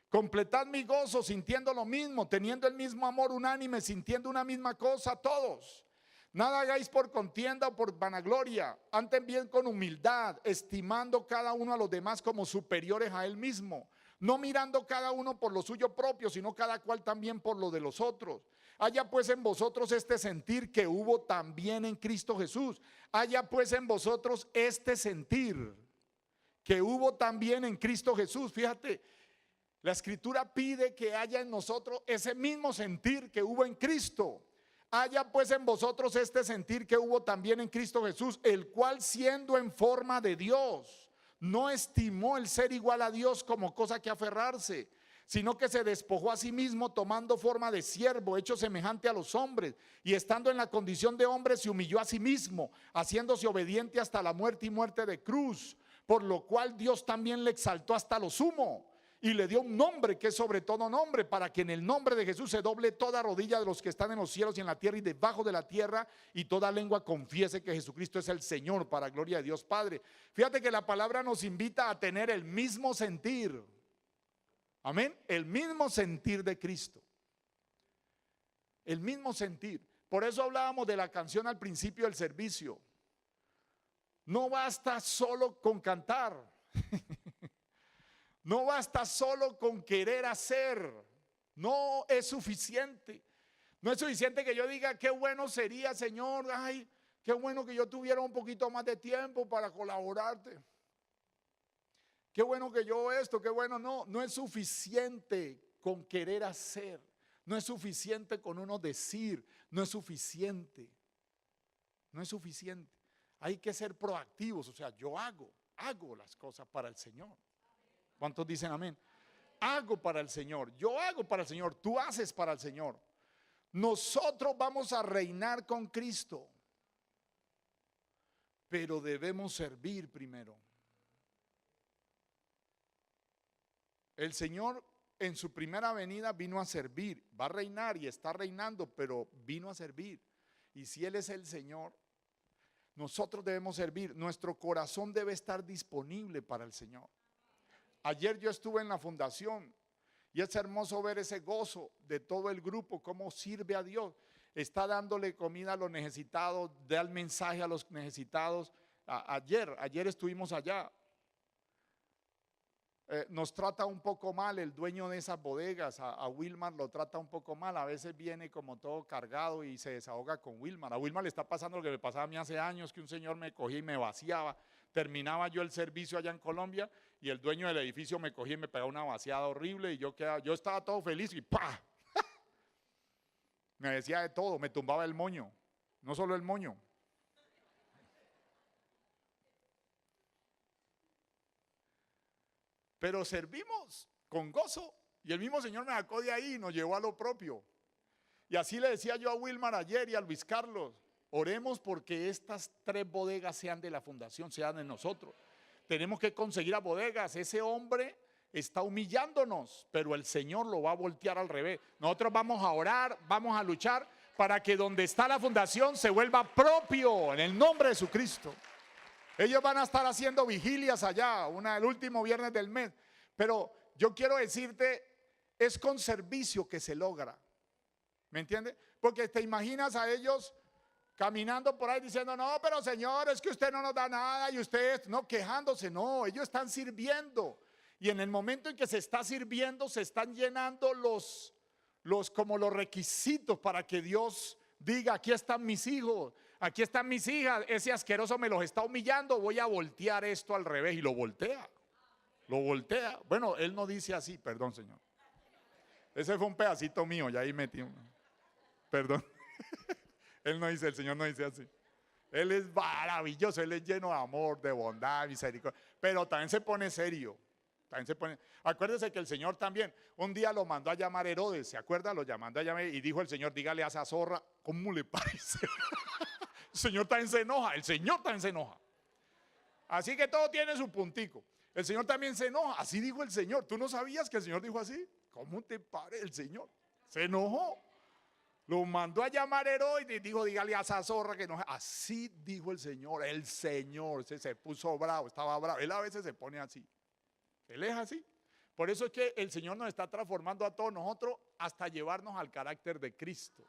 Completad mi gozo sintiendo lo mismo, teniendo el mismo amor unánime, sintiendo una misma cosa todos. Nada hagáis por contienda o por vanagloria, antes bien con humildad, estimando cada uno a los demás como superiores a él mismo, no mirando cada uno por lo suyo propio, sino cada cual también por lo de los otros. Haya pues en vosotros este sentir que hubo también en Cristo Jesús. Haya pues en vosotros este sentir que hubo también en Cristo Jesús. Fíjate, la Escritura pide que haya en nosotros ese mismo sentir que hubo en Cristo. Haya pues en vosotros este sentir que hubo también en Cristo Jesús, el cual siendo en forma de Dios, no estimó el ser igual a Dios como cosa que aferrarse, sino que se despojó a sí mismo, tomando forma de siervo, hecho semejante a los hombres, y estando en la condición de hombre se humilló a sí mismo, haciéndose obediente hasta la muerte y muerte de cruz, por lo cual Dios también le exaltó hasta lo sumo y le dio un nombre que es sobre todo nombre, para que en el nombre de Jesús se doble toda rodilla de los que están en los cielos y en la tierra y debajo de la tierra, y toda lengua confiese que Jesucristo es el Señor, para gloria de Dios Padre. Fíjate que la palabra nos invita a tener el mismo sentir. Amén. El mismo sentir de Cristo. El mismo sentir. Por eso hablábamos de la canción al principio del servicio. No basta solo con cantar. No basta solo con querer hacer. No es suficiente. No es suficiente que yo diga qué bueno sería, Señor. Ay, qué bueno que yo tuviera un poquito más de tiempo para colaborarte. Qué bueno que yo esto, qué bueno. No, no es suficiente con querer hacer. No es suficiente con uno decir. No es suficiente. No es suficiente. Hay que ser proactivos. O sea, yo hago las cosas para el Señor. ¿Cuántos dicen amén? Hago para el Señor. Yo hago para el Señor. Tú haces para el Señor. Nosotros vamos a reinar con Cristo, pero debemos servir primero. El Señor en su primera venida vino a servir, va a reinar y está reinando, pero vino a servir. Y si Él es el Señor, nosotros debemos servir. Nuestro corazón debe estar disponible para el Señor. Ayer yo estuve en la fundación y es hermoso ver ese gozo de todo el grupo, cómo sirve a Dios. Está dándole comida a los necesitados, da el mensaje a los necesitados. Ayer estuvimos allá. Nos trata un poco mal el dueño de esas bodegas, a Wilmar lo trata un poco mal, a veces viene como todo cargado y se desahoga con Wilmar. A Wilmar le está pasando lo que me pasaba a mí hace años, que un señor me cogía y me vaciaba. Terminaba yo el servicio allá en Colombia y el dueño del edificio me cogía y me pegaba una vaciada horrible y yo estaba todo feliz y ¡pah! Me decía de todo, me tumbaba el moño, no solo el moño. Pero servimos con gozo y el mismo Señor me sacó de ahí y nos llevó a lo propio. Y así le decía yo a Wilmar ayer y a Luis Carlos, oremos porque estas 3 bodegas sean de la fundación, sean de nosotros. Tenemos que conseguir a bodegas. Ese hombre está humillándonos, pero el Señor lo va a voltear al revés. Nosotros vamos a orar, vamos a luchar para que donde está la fundación se vuelva propio en el nombre de Jesucristo. Ellos van a estar haciendo vigilias allá, el último viernes del mes. Pero yo quiero decirte, es con servicio que se logra. ¿Me entiendes? Porque te imaginas a ellos caminando por ahí diciendo, no, pero Señor, es que usted no nos da nada y ustedes, no, quejándose, no, ellos están sirviendo. Y en el momento en que se está sirviendo, se están llenando como los requisitos para que Dios diga, aquí están mis hijos, aquí están mis hijas, ese asqueroso me los está humillando, voy a voltear esto al revés. Y lo voltea, lo voltea. Bueno, él no dice así, perdón Señor. Ese fue un pedacito mío, ya ahí metí perdón. Él no dice, el Señor no dice así. Él es maravilloso, Él es lleno de amor, de bondad, misericordia, pero también se pone serio. Acuérdese que el Señor también un día lo mandó a llamar Herodes, ¿se acuerda? Lo mandó a llamar y dijo el Señor, dígale a esa zorra, ¿cómo le parece? El Señor también se enoja, el Señor también se enoja. Así que todo tiene su puntico. El Señor también se enoja, así dijo el Señor. ¿Tú no sabías que el Señor dijo así? ¿Cómo te parece el Señor? Se enojó. Lo mandó a llamar Herodes y dijo, dígale a esa zorra que no. Así dijo el Señor se puso bravo, estaba bravo. Él a veces se pone así. Él es así. Por eso es que el Señor nos está transformando a todos nosotros hasta llevarnos al carácter de Cristo.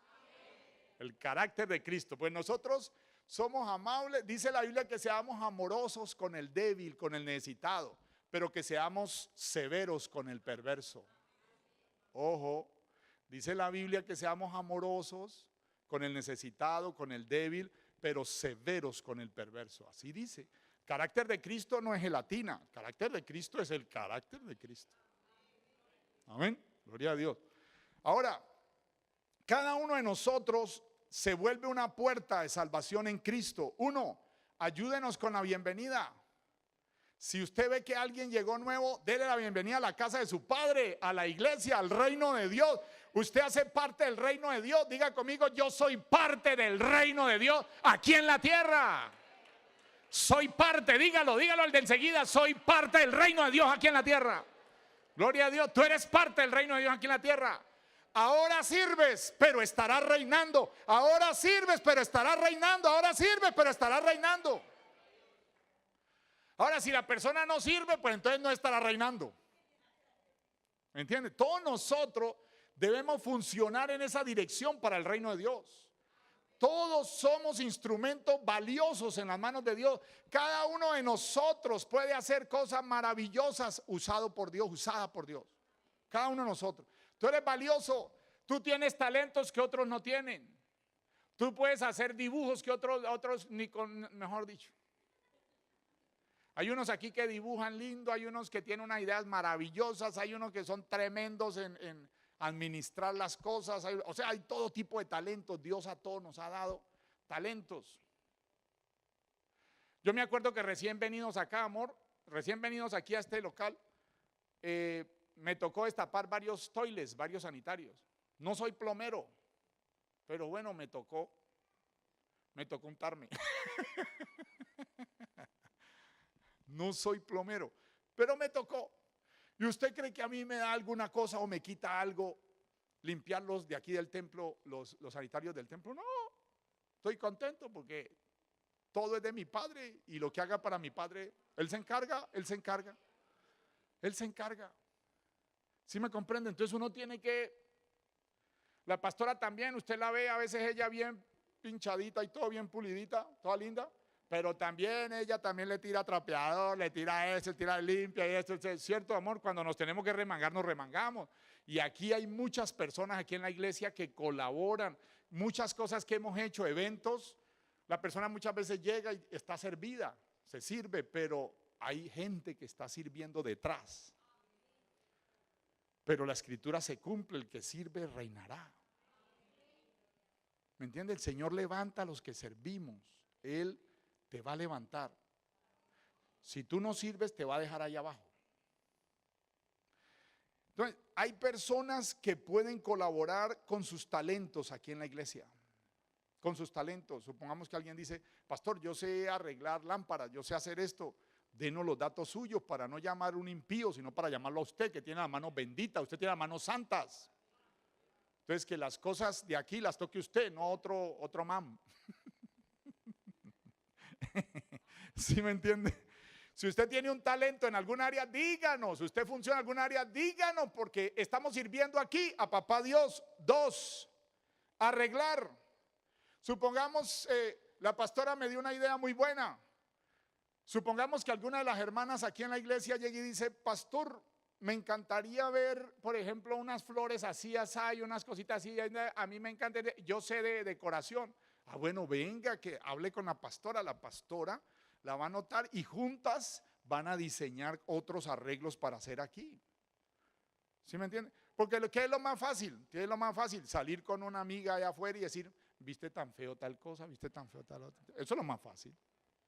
El carácter de Cristo. Pues nosotros somos amables. Dice la Biblia que seamos amorosos con el débil, con el necesitado, pero que seamos severos con el perverso. Ojo, dice la Biblia que seamos amorosos con el necesitado, con el débil, pero severos con el perverso. Así dice. Carácter de Cristo no es gelatina, el carácter de Cristo es el carácter de Cristo. Amén, gloria a Dios. Ahora, cada uno de nosotros se vuelve una puerta de salvación en Cristo. Uno, ayúdenos con la bienvenida. Si usted ve que alguien llegó nuevo, déle la bienvenida a la casa de su padre, a la iglesia, al reino de Dios. Usted hace parte del reino de Dios. Diga conmigo, yo soy parte del reino de Dios aquí en la tierra. Soy parte, dígalo al de enseguida, soy parte del reino de Dios aquí en la tierra. Gloria a Dios, tú eres parte del reino de Dios aquí en la tierra. Ahora sirves, pero estarás reinando. Ahora sirves, pero estarás reinando. Ahora sirves, pero estarás reinando. Ahora, si la persona no sirve, pues entonces no estará reinando. ¿Me entiendes? Todos nosotros debemos funcionar en esa dirección para el reino de Dios. Todos somos instrumentos valiosos en las manos de Dios. Cada uno de nosotros puede hacer cosas maravillosas usada por Dios. Cada uno de nosotros. Tú eres valioso. Tú tienes talentos que otros no tienen. Tú puedes hacer dibujos que otros ni con, mejor dicho. Hay unos aquí que dibujan lindo, hay unos que tienen unas ideas maravillosas, hay unos que son tremendos en administrar las cosas, o sea, hay todo tipo de talentos. Dios a todos nos ha dado talentos. Yo me acuerdo que recién venidos acá, amor, recién venidos aquí a este local, me tocó destapar varios toiles, varios sanitarios. No soy plomero, pero bueno, me tocó untarme. No soy plomero, pero me tocó. ¿Y usted cree que a mí me da alguna cosa o me quita algo limpiarlos de aquí del templo, los sanitarios del templo? No, estoy contento porque todo es de mi padre y lo que haga para mi padre, Él se encarga. ¿Sí me comprende? Entonces uno tiene que, la pastora también, usted la ve a veces ella bien pinchadita y todo bien pulidita, toda linda. Pero también ella también le tira trapeador, le tira eso, tira limpia y esto, cierto amor, cuando nos tenemos que remangar, nos remangamos. Y aquí hay muchas personas aquí en la iglesia que colaboran, muchas cosas que hemos hecho, eventos, la persona muchas veces llega y está servida, se sirve, pero hay gente que está sirviendo detrás. Pero la escritura se cumple, el que sirve reinará. ¿Me entiende? El Señor levanta a los que servimos. Él te va a levantar. Si tú no sirves, te va a dejar ahí abajo. Entonces, hay personas que pueden colaborar con sus talentos aquí en la iglesia. Con sus talentos. Supongamos que alguien dice, pastor, yo sé arreglar lámparas, yo sé hacer esto. Denos los datos suyos para no llamar a un impío, sino para llamarlo a usted, que tiene las manos benditas, usted tiene las manos santas. Entonces, que las cosas de aquí las toque usted, no otro mam. ¿Sí me entiende? Si usted tiene un talento en algún área, díganos. Si usted funciona en algún área, díganos, porque estamos sirviendo aquí a papá Dios. 2, arreglar. Supongamos, la pastora me dio una idea muy buena. Supongamos que alguna de las hermanas aquí en la iglesia llegue y dice, pastor, me encantaría ver, por ejemplo, unas flores así, así, unas cositas así. A mí me encanta, yo sé de decoración. Ah, bueno, venga, que hable con la pastora la va a anotar y juntas van a diseñar otros arreglos para hacer aquí. ¿Sí me entiende? Porque ¿qué es lo más fácil? ¿Qué es lo más fácil? Salir con una amiga allá afuera y decir, viste tan feo tal cosa, viste tan feo tal otra. Eso es lo más fácil.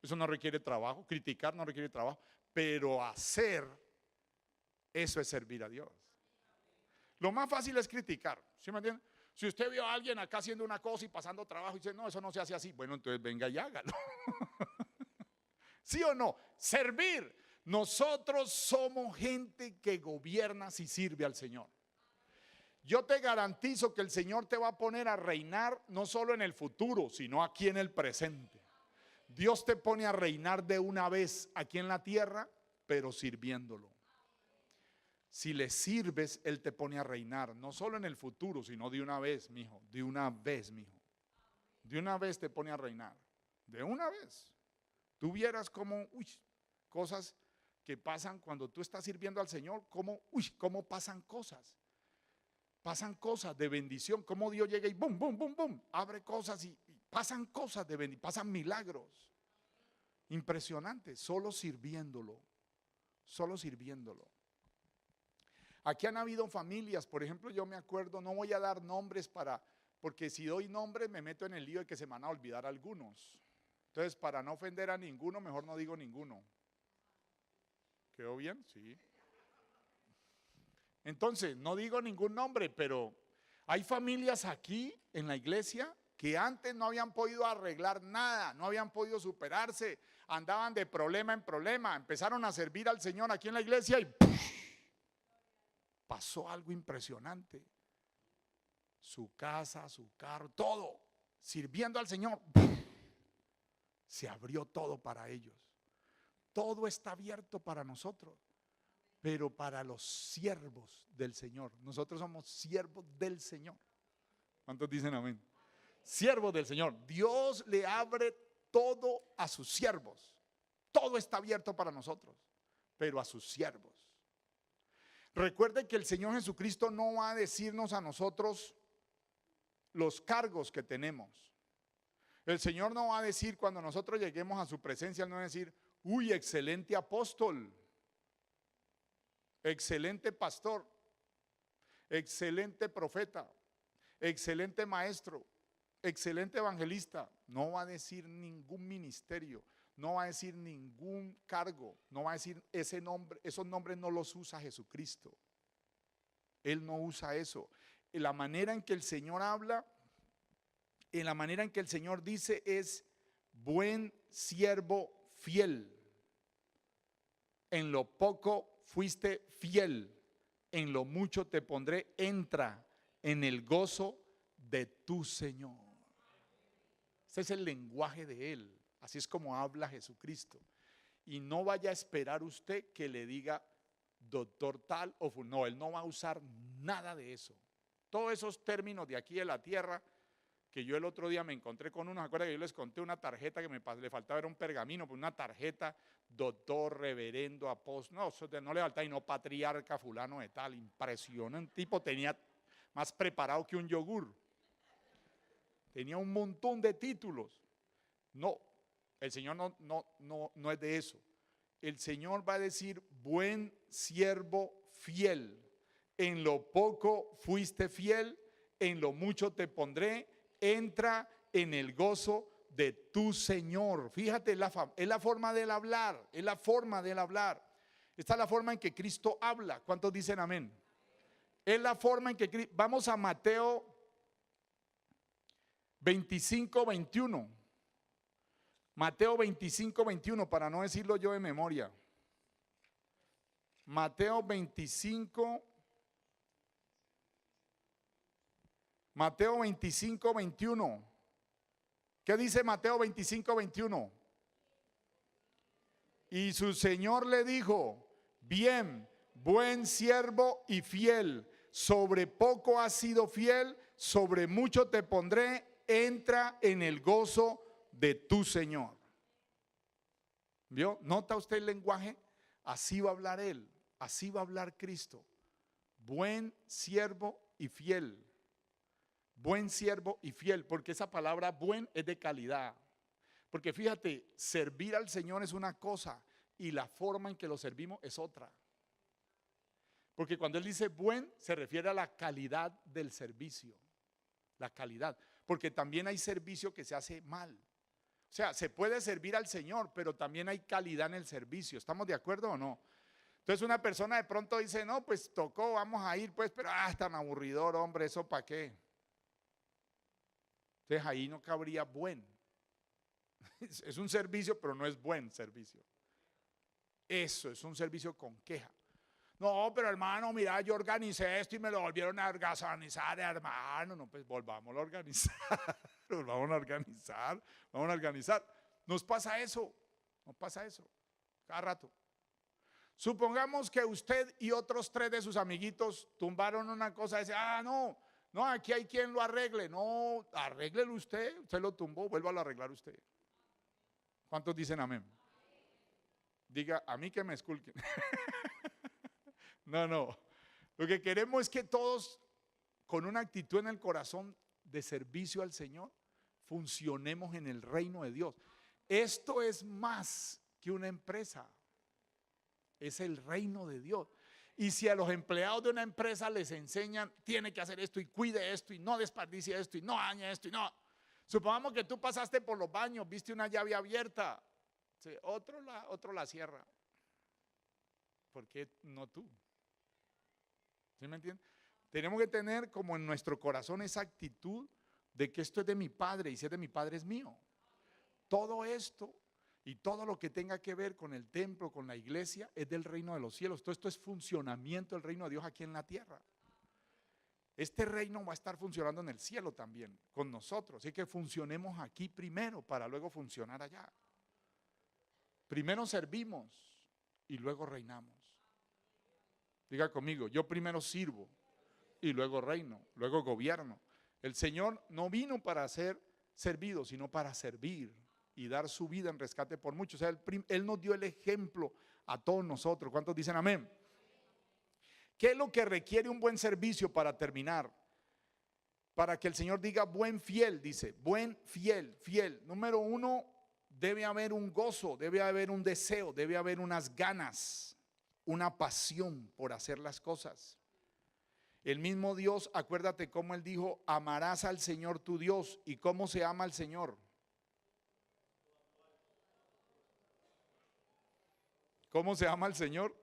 Eso no requiere trabajo, criticar no requiere trabajo, pero hacer, eso es servir a Dios. Lo más fácil es criticar, ¿sí me entiende? Si usted vio a alguien acá haciendo una cosa y pasando trabajo y dice, no, eso no se hace así, bueno, entonces venga y hágalo. ¿Sí o no? Servir. Nosotros somos gente que gobierna si sirve al Señor. Yo te garantizo que el Señor te va a poner a reinar no solo en el futuro, sino aquí en el presente. Dios te pone a reinar de una vez aquí en la tierra, pero sirviéndolo. Si le sirves, Él te pone a reinar, no solo en el futuro, sino de una vez, mijo. De una vez, mijo. De una vez te pone a reinar. De una vez. Tú vieras cómo, cosas que pasan cuando tú estás sirviendo al Señor, cómo pasan cosas. Pasan cosas de bendición, cómo Dios llega y bum, bum, bum, bum, abre cosas y pasan cosas de bendición, pasan milagros. Impresionante, solo sirviéndolo. Solo sirviéndolo. Aquí han habido familias, por ejemplo, yo me acuerdo, no voy a dar nombres porque si doy nombres me meto en el lío de que se me van a olvidar algunos. Entonces, para no ofender a ninguno, mejor no digo ninguno. ¿Quedó bien? Sí. Entonces, no digo ningún nombre, pero hay familias aquí en la iglesia que antes no habían podido arreglar nada, no habían podido superarse, andaban de problema en problema, empezaron a servir al Señor aquí en la iglesia y pasó algo impresionante. Su casa, su carro, todo, sirviendo al Señor. Se abrió todo para ellos. Todo está abierto para nosotros, pero para los siervos del Señor. Nosotros somos siervos del Señor. ¿Cuántos dicen amén? Siervos del Señor. Dios le abre todo a sus siervos. Todo está abierto para nosotros, pero a sus siervos. Recuerde que el Señor Jesucristo no va a decirnos a nosotros los cargos que tenemos. El Señor no va a decir cuando nosotros lleguemos a su presencia, Él no va a decir, uy, excelente apóstol, excelente pastor, excelente profeta, excelente maestro, excelente evangelista. No va a decir ningún ministerio, no va a decir ningún cargo, no va a decir ese nombre, esos nombres no los usa Jesucristo. Él no usa eso. La manera en que el Señor habla, en la manera en que el Señor dice es buen siervo fiel. En lo poco fuiste fiel, en lo mucho te pondré, entra en el gozo de tu Señor. Ese es el lenguaje de Él, así es como habla Jesucristo. Y no vaya a esperar usted que le diga doctor tal o no, Él no va a usar nada de eso. Todos esos términos de aquí de la tierra, que yo el otro día me encontré con unos, ¿se acuerdan que yo les conté una tarjeta que le faltaba, era un pergamino, pues una tarjeta, doctor, reverendo, apóstol, no le faltaba, y no patriarca fulano de tal, impresionante, un tipo tenía más preparado que un yogur, tenía un montón de títulos. No, el Señor no es de eso. El Señor va a decir, buen siervo fiel, en lo poco fuiste fiel, en lo mucho te pondré, entra en el gozo de tu Señor. Fíjate, es la forma del hablar, es la forma del hablar. Esta es la forma en que Cristo habla. ¿Cuántos dicen amén? Es la forma en que vamos a Mateo 25, 21. Mateo 25, 21, para no decirlo yo de memoria. Mateo 25, 21. ¿Qué dice Mateo 25, 21? Y su Señor le dijo: bien, buen siervo y fiel, sobre poco has sido fiel, sobre mucho te pondré, entra en el gozo de tu Señor. ¿Vio? ¿Nota usted el lenguaje? Así va a hablar Él, así va a hablar Cristo. Buen siervo y fiel. Buen siervo y fiel, porque esa palabra buen es de calidad. Porque fíjate, servir al Señor es una cosa y la forma en que lo servimos es otra. Porque cuando Él dice buen, se refiere a la calidad del servicio. La calidad. Porque también hay servicio que se hace mal. O sea, se puede servir al Señor, pero también hay calidad en el servicio. ¿Estamos de acuerdo o no? Entonces una persona de pronto dice, no, pues tocó, vamos a ir, pues, pero es tan aburridor, hombre, ¿eso para qué? Entonces ahí no cabría buen. Es un servicio, pero no es buen servicio. Eso es un servicio con queja. No, pero hermano, mira, yo organicé esto y me lo volvieron a organizar, hermano. No, pues volvamos a organizar, volvamos a organizar, vamos a organizar. Nos pasa eso, nos pasa eso, cada rato. Supongamos que usted y otros 3 de sus amiguitos tumbaron una cosa y dice, no, aquí hay quien lo arregle. No, arréglelo usted lo tumbó, vuélvalo a arreglar usted. ¿Cuántos dicen amén? Diga, a mí que me esculquen. No. Lo que queremos es que todos, con una actitud en el corazón de servicio al Señor, funcionemos en el reino de Dios. Esto es más que una empresa. Es el reino de Dios. Y si a los empleados de una empresa les enseñan, tiene que hacer esto y cuide esto y no desperdicie esto y no dañe esto y no. Supongamos que tú pasaste por los baños, viste una llave abierta, otro la cierra. ¿Por qué no tú? ¿Sí me entiendes? Tenemos que tener como en nuestro corazón esa actitud de que esto es de mi Padre y si es de mi Padre es mío. Todo esto y todo lo que tenga que ver con el templo, con la iglesia, es del reino de los cielos. Todo esto es funcionamiento del reino de Dios aquí en la tierra. Este reino va a estar funcionando en el cielo también, con nosotros. Así que funcionemos aquí primero para luego funcionar allá. Primero servimos y luego reinamos. Diga conmigo, yo primero sirvo y luego reino, luego gobierno. El Señor no vino para ser servido, sino para servir y dar su vida en rescate por muchos. O sea, Él nos dio el ejemplo a todos nosotros. ¿Cuántos dicen amén? ¿Qué es lo que requiere un buen servicio para terminar? Para que el Señor diga buen fiel, dice, buen fiel, fiel. Número 1, debe haber un gozo, debe haber un deseo, debe haber unas ganas, una pasión por hacer las cosas. El mismo Dios, acuérdate cómo Él dijo, amarás al Señor tu Dios. ¿Y cómo se ama al Señor? ¿Cómo se ama al Señor?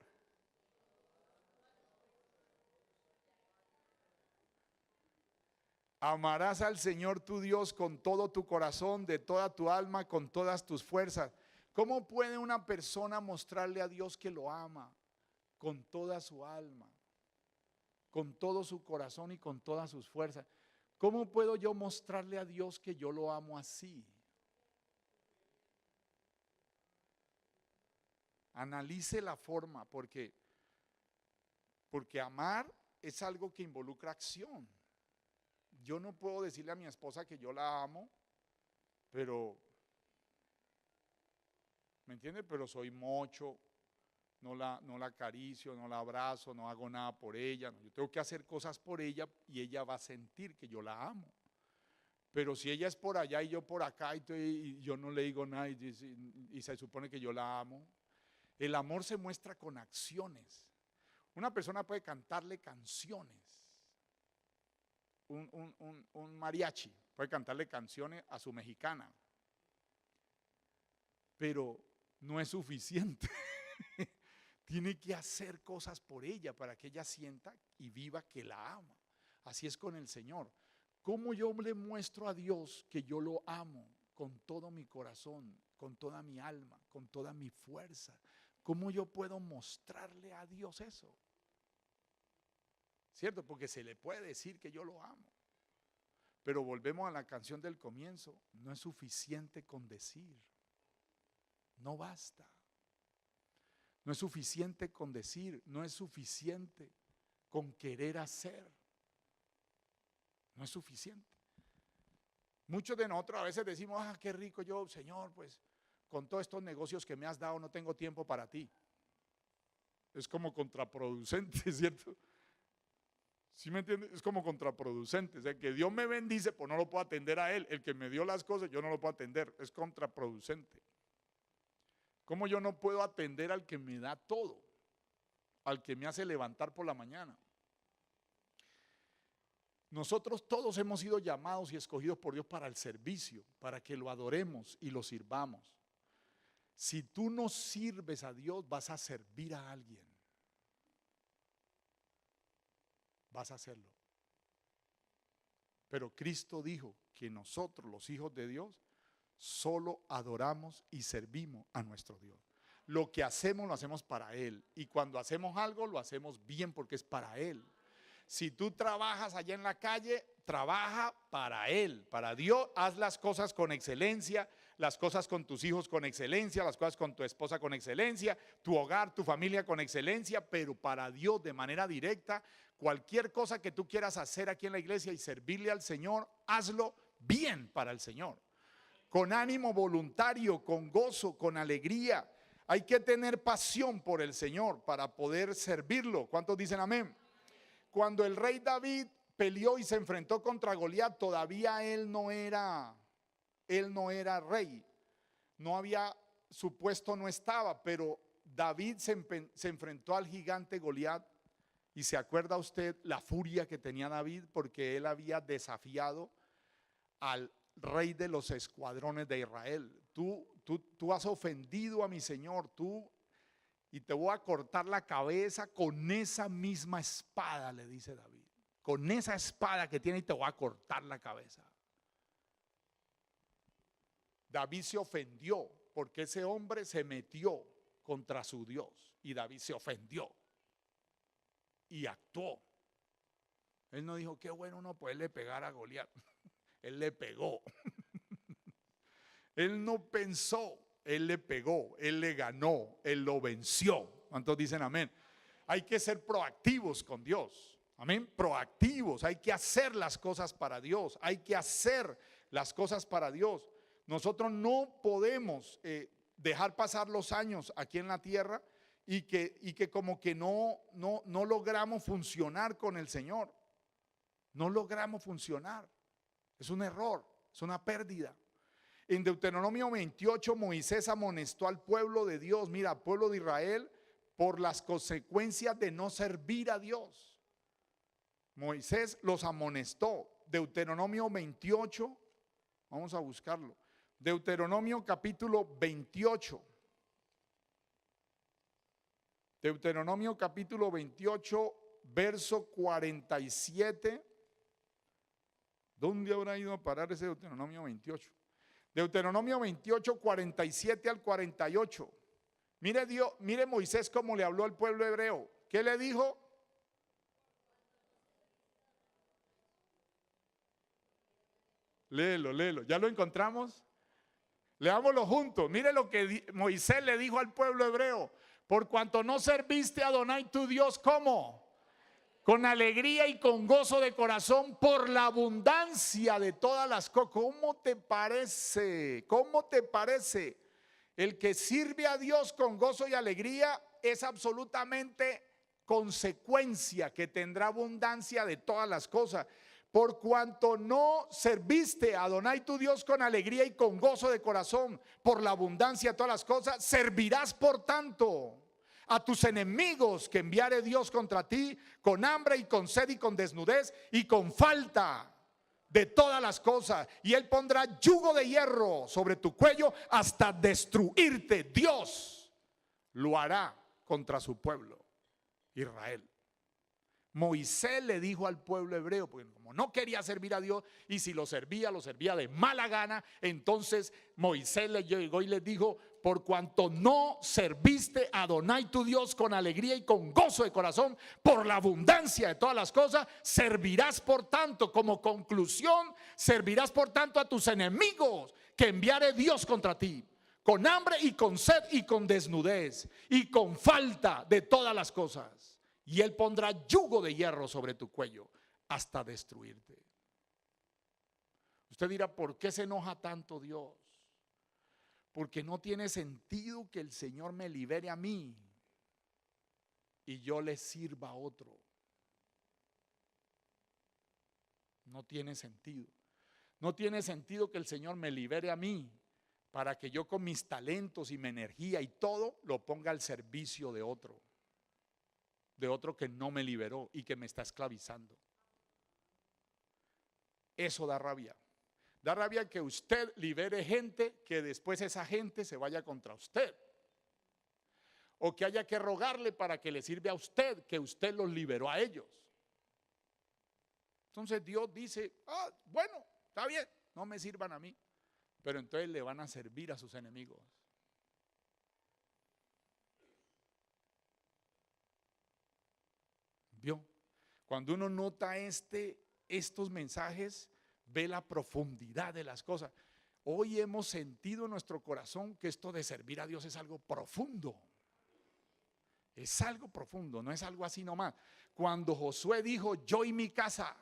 Amarás al Señor tu Dios con todo tu corazón, de toda tu alma, con todas tus fuerzas. ¿Cómo puede una persona mostrarle a Dios que lo ama? Con toda su alma, con todo su corazón y con todas sus fuerzas. ¿Cómo puedo yo mostrarle a Dios que yo lo amo así? Analice la forma, porque amar es algo que involucra acción. Yo no puedo decirle a mi esposa que yo la amo, pero, ¿me entiende? Pero soy mocho, no la acaricio, no la abrazo, no hago nada por ella. Yo tengo que hacer cosas por ella y ella va a sentir que yo la amo. Pero si ella es por allá y yo por acá y yo no le digo nada y se supone que yo la amo, el amor se muestra con acciones. Una persona puede cantarle canciones. un mariachi, puede cantarle canciones a su mexicana, pero no es suficiente. Tiene que hacer cosas por ella para que ella sienta y viva que la ama. Así es con el Señor. ¿Cómo yo le muestro a Dios que yo lo amo con todo mi corazón, con toda mi alma, con toda mi fuerza? ¿Cómo yo puedo mostrarle a Dios eso? ¿Cierto? Porque se le puede decir que yo lo amo. Pero volvemos a la canción del comienzo. No es suficiente con decir. No basta. No es suficiente con decir. No es suficiente con querer hacer. No es suficiente. Muchos de nosotros a veces decimos, qué rico yo, Señor, pues con todos estos negocios que me has dado no tengo tiempo para ti. Es como contraproducente, ¿cierto? ¿Sí me entiendes? Es como contraproducente. O sea, que Dios me bendice, pues no lo puedo atender a Él. El que me dio las cosas, yo no lo puedo atender. Es contraproducente. ¿Cómo yo no puedo atender al que me da todo? Al que me hace levantar por la mañana. Nosotros todos hemos sido llamados y escogidos por Dios para el servicio, para que lo adoremos y lo sirvamos. Si tú no sirves a Dios, vas a servir a alguien. Vas a hacerlo. Pero Cristo dijo que nosotros, los hijos de Dios, solo adoramos y servimos a nuestro Dios. Lo que hacemos lo hacemos para Él. Y cuando hacemos algo lo hacemos bien porque es para Él. Si tú trabajas allá en la calle, trabaja para Él, para Dios. Haz las cosas con excelencia, las cosas con tus hijos con excelencia, las cosas con tu esposa con excelencia, tu hogar, tu familia con excelencia, pero para Dios de manera directa. Cualquier cosa que tú quieras hacer aquí en la iglesia y servirle al Señor, hazlo bien para el Señor. Con ánimo voluntario, con gozo, con alegría. Hay que tener pasión por el Señor para poder servirlo. ¿Cuántos dicen amén? Cuando el rey David peleó y se enfrentó contra Goliat, todavía él no era rey. No había, su puesto no estaba, pero David se enfrentó al gigante Goliat. Y se acuerda usted la furia que tenía David porque él había desafiado al rey de los escuadrones de Israel. Tú has ofendido a mi Señor, y te voy a cortar la cabeza con esa misma espada, le dice David. Con esa espada que tiene y te voy a cortar la cabeza. David se ofendió porque ese hombre se metió contra su Dios y David se ofendió y actuó. Él no dijo, qué bueno no poderle pegar a Goliat. Él le pegó. Él no pensó, él le pegó, él le ganó, él lo venció. ¿Cuántos dicen amén? Hay que ser proactivos con Dios. Amén, proactivos. Hay que hacer las cosas para Dios. Hay que hacer las cosas para Dios. Nosotros no podemos dejar pasar los años aquí en la tierra y que como que no logramos funcionar con el Señor. No logramos funcionar. Es un error, es una pérdida. En Deuteronomio 28, Moisés amonestó al pueblo de Dios, mira, pueblo de Israel, por las consecuencias de no servir a Dios. Moisés los amonestó. Deuteronomio 28, vamos a buscarlo. Deuteronomio capítulo 28. Deuteronomio capítulo 28, verso 47. ¿Dónde habrá ido a parar ese Deuteronomio 28? Deuteronomio 28, 47 al 48. Mire Moisés cómo le habló al pueblo hebreo. ¿Qué le dijo? Léelo. ¿Ya lo encontramos? Leámoslo juntos. Mire lo que Moisés le dijo al pueblo hebreo. Por cuanto no serviste a Adonai tu Dios, ¿cómo? Con alegría y con gozo de corazón por la abundancia de todas las cosas. ¿Cómo te parece? ¿Cómo te parece? El que sirve a Dios con gozo y alegría es absolutamente consecuencia que tendrá abundancia de todas las cosas. Por cuanto no serviste a Adonai tu Dios con alegría y con gozo de corazón por la abundancia de todas las cosas, servirás por tanto a tus enemigos que enviare Dios contra ti, con hambre y con sed y con desnudez y con falta de todas las cosas. Y Él pondrá yugo de hierro sobre tu cuello hasta destruirte. Dios lo hará contra su pueblo, Israel. Moisés le dijo al pueblo hebreo, porque como no quería servir a Dios, y si lo servía de mala gana, entonces Moisés le llegó y les dijo: por cuanto no serviste a Adonai tu Dios con alegría y con gozo de corazón, por la abundancia de todas las cosas, servirás por tanto, como conclusión, servirás por tanto a tus enemigos que enviare Dios contra ti, con hambre y con sed y con desnudez y con falta de todas las cosas. Y Él pondrá yugo de hierro sobre tu cuello hasta destruirte. Usted dirá: ¿por qué se enoja tanto Dios? Porque no tiene sentido que el Señor me libere a mí y yo le sirva a otro. No tiene sentido. No tiene sentido que el Señor me libere a mí para que yo con mis talentos y mi energía y todo lo ponga al servicio de otro que no me liberó y que me está esclavizando. Eso da rabia. Da rabia que usted libere gente, que después esa gente se vaya contra usted, o que haya que rogarle para que le sirva a usted, que usted los liberó a ellos. Entonces Dios dice: bueno, está bien, no me sirvan a mí, pero entonces le van a servir a sus enemigos. ¿Vio? Cuando uno nota estos mensajes, ve la profundidad de las cosas. Hoy hemos sentido en nuestro corazón que esto de servir a Dios es algo profundo. Es algo profundo, no es algo así nomás. Cuando Josué dijo: yo y mi casa,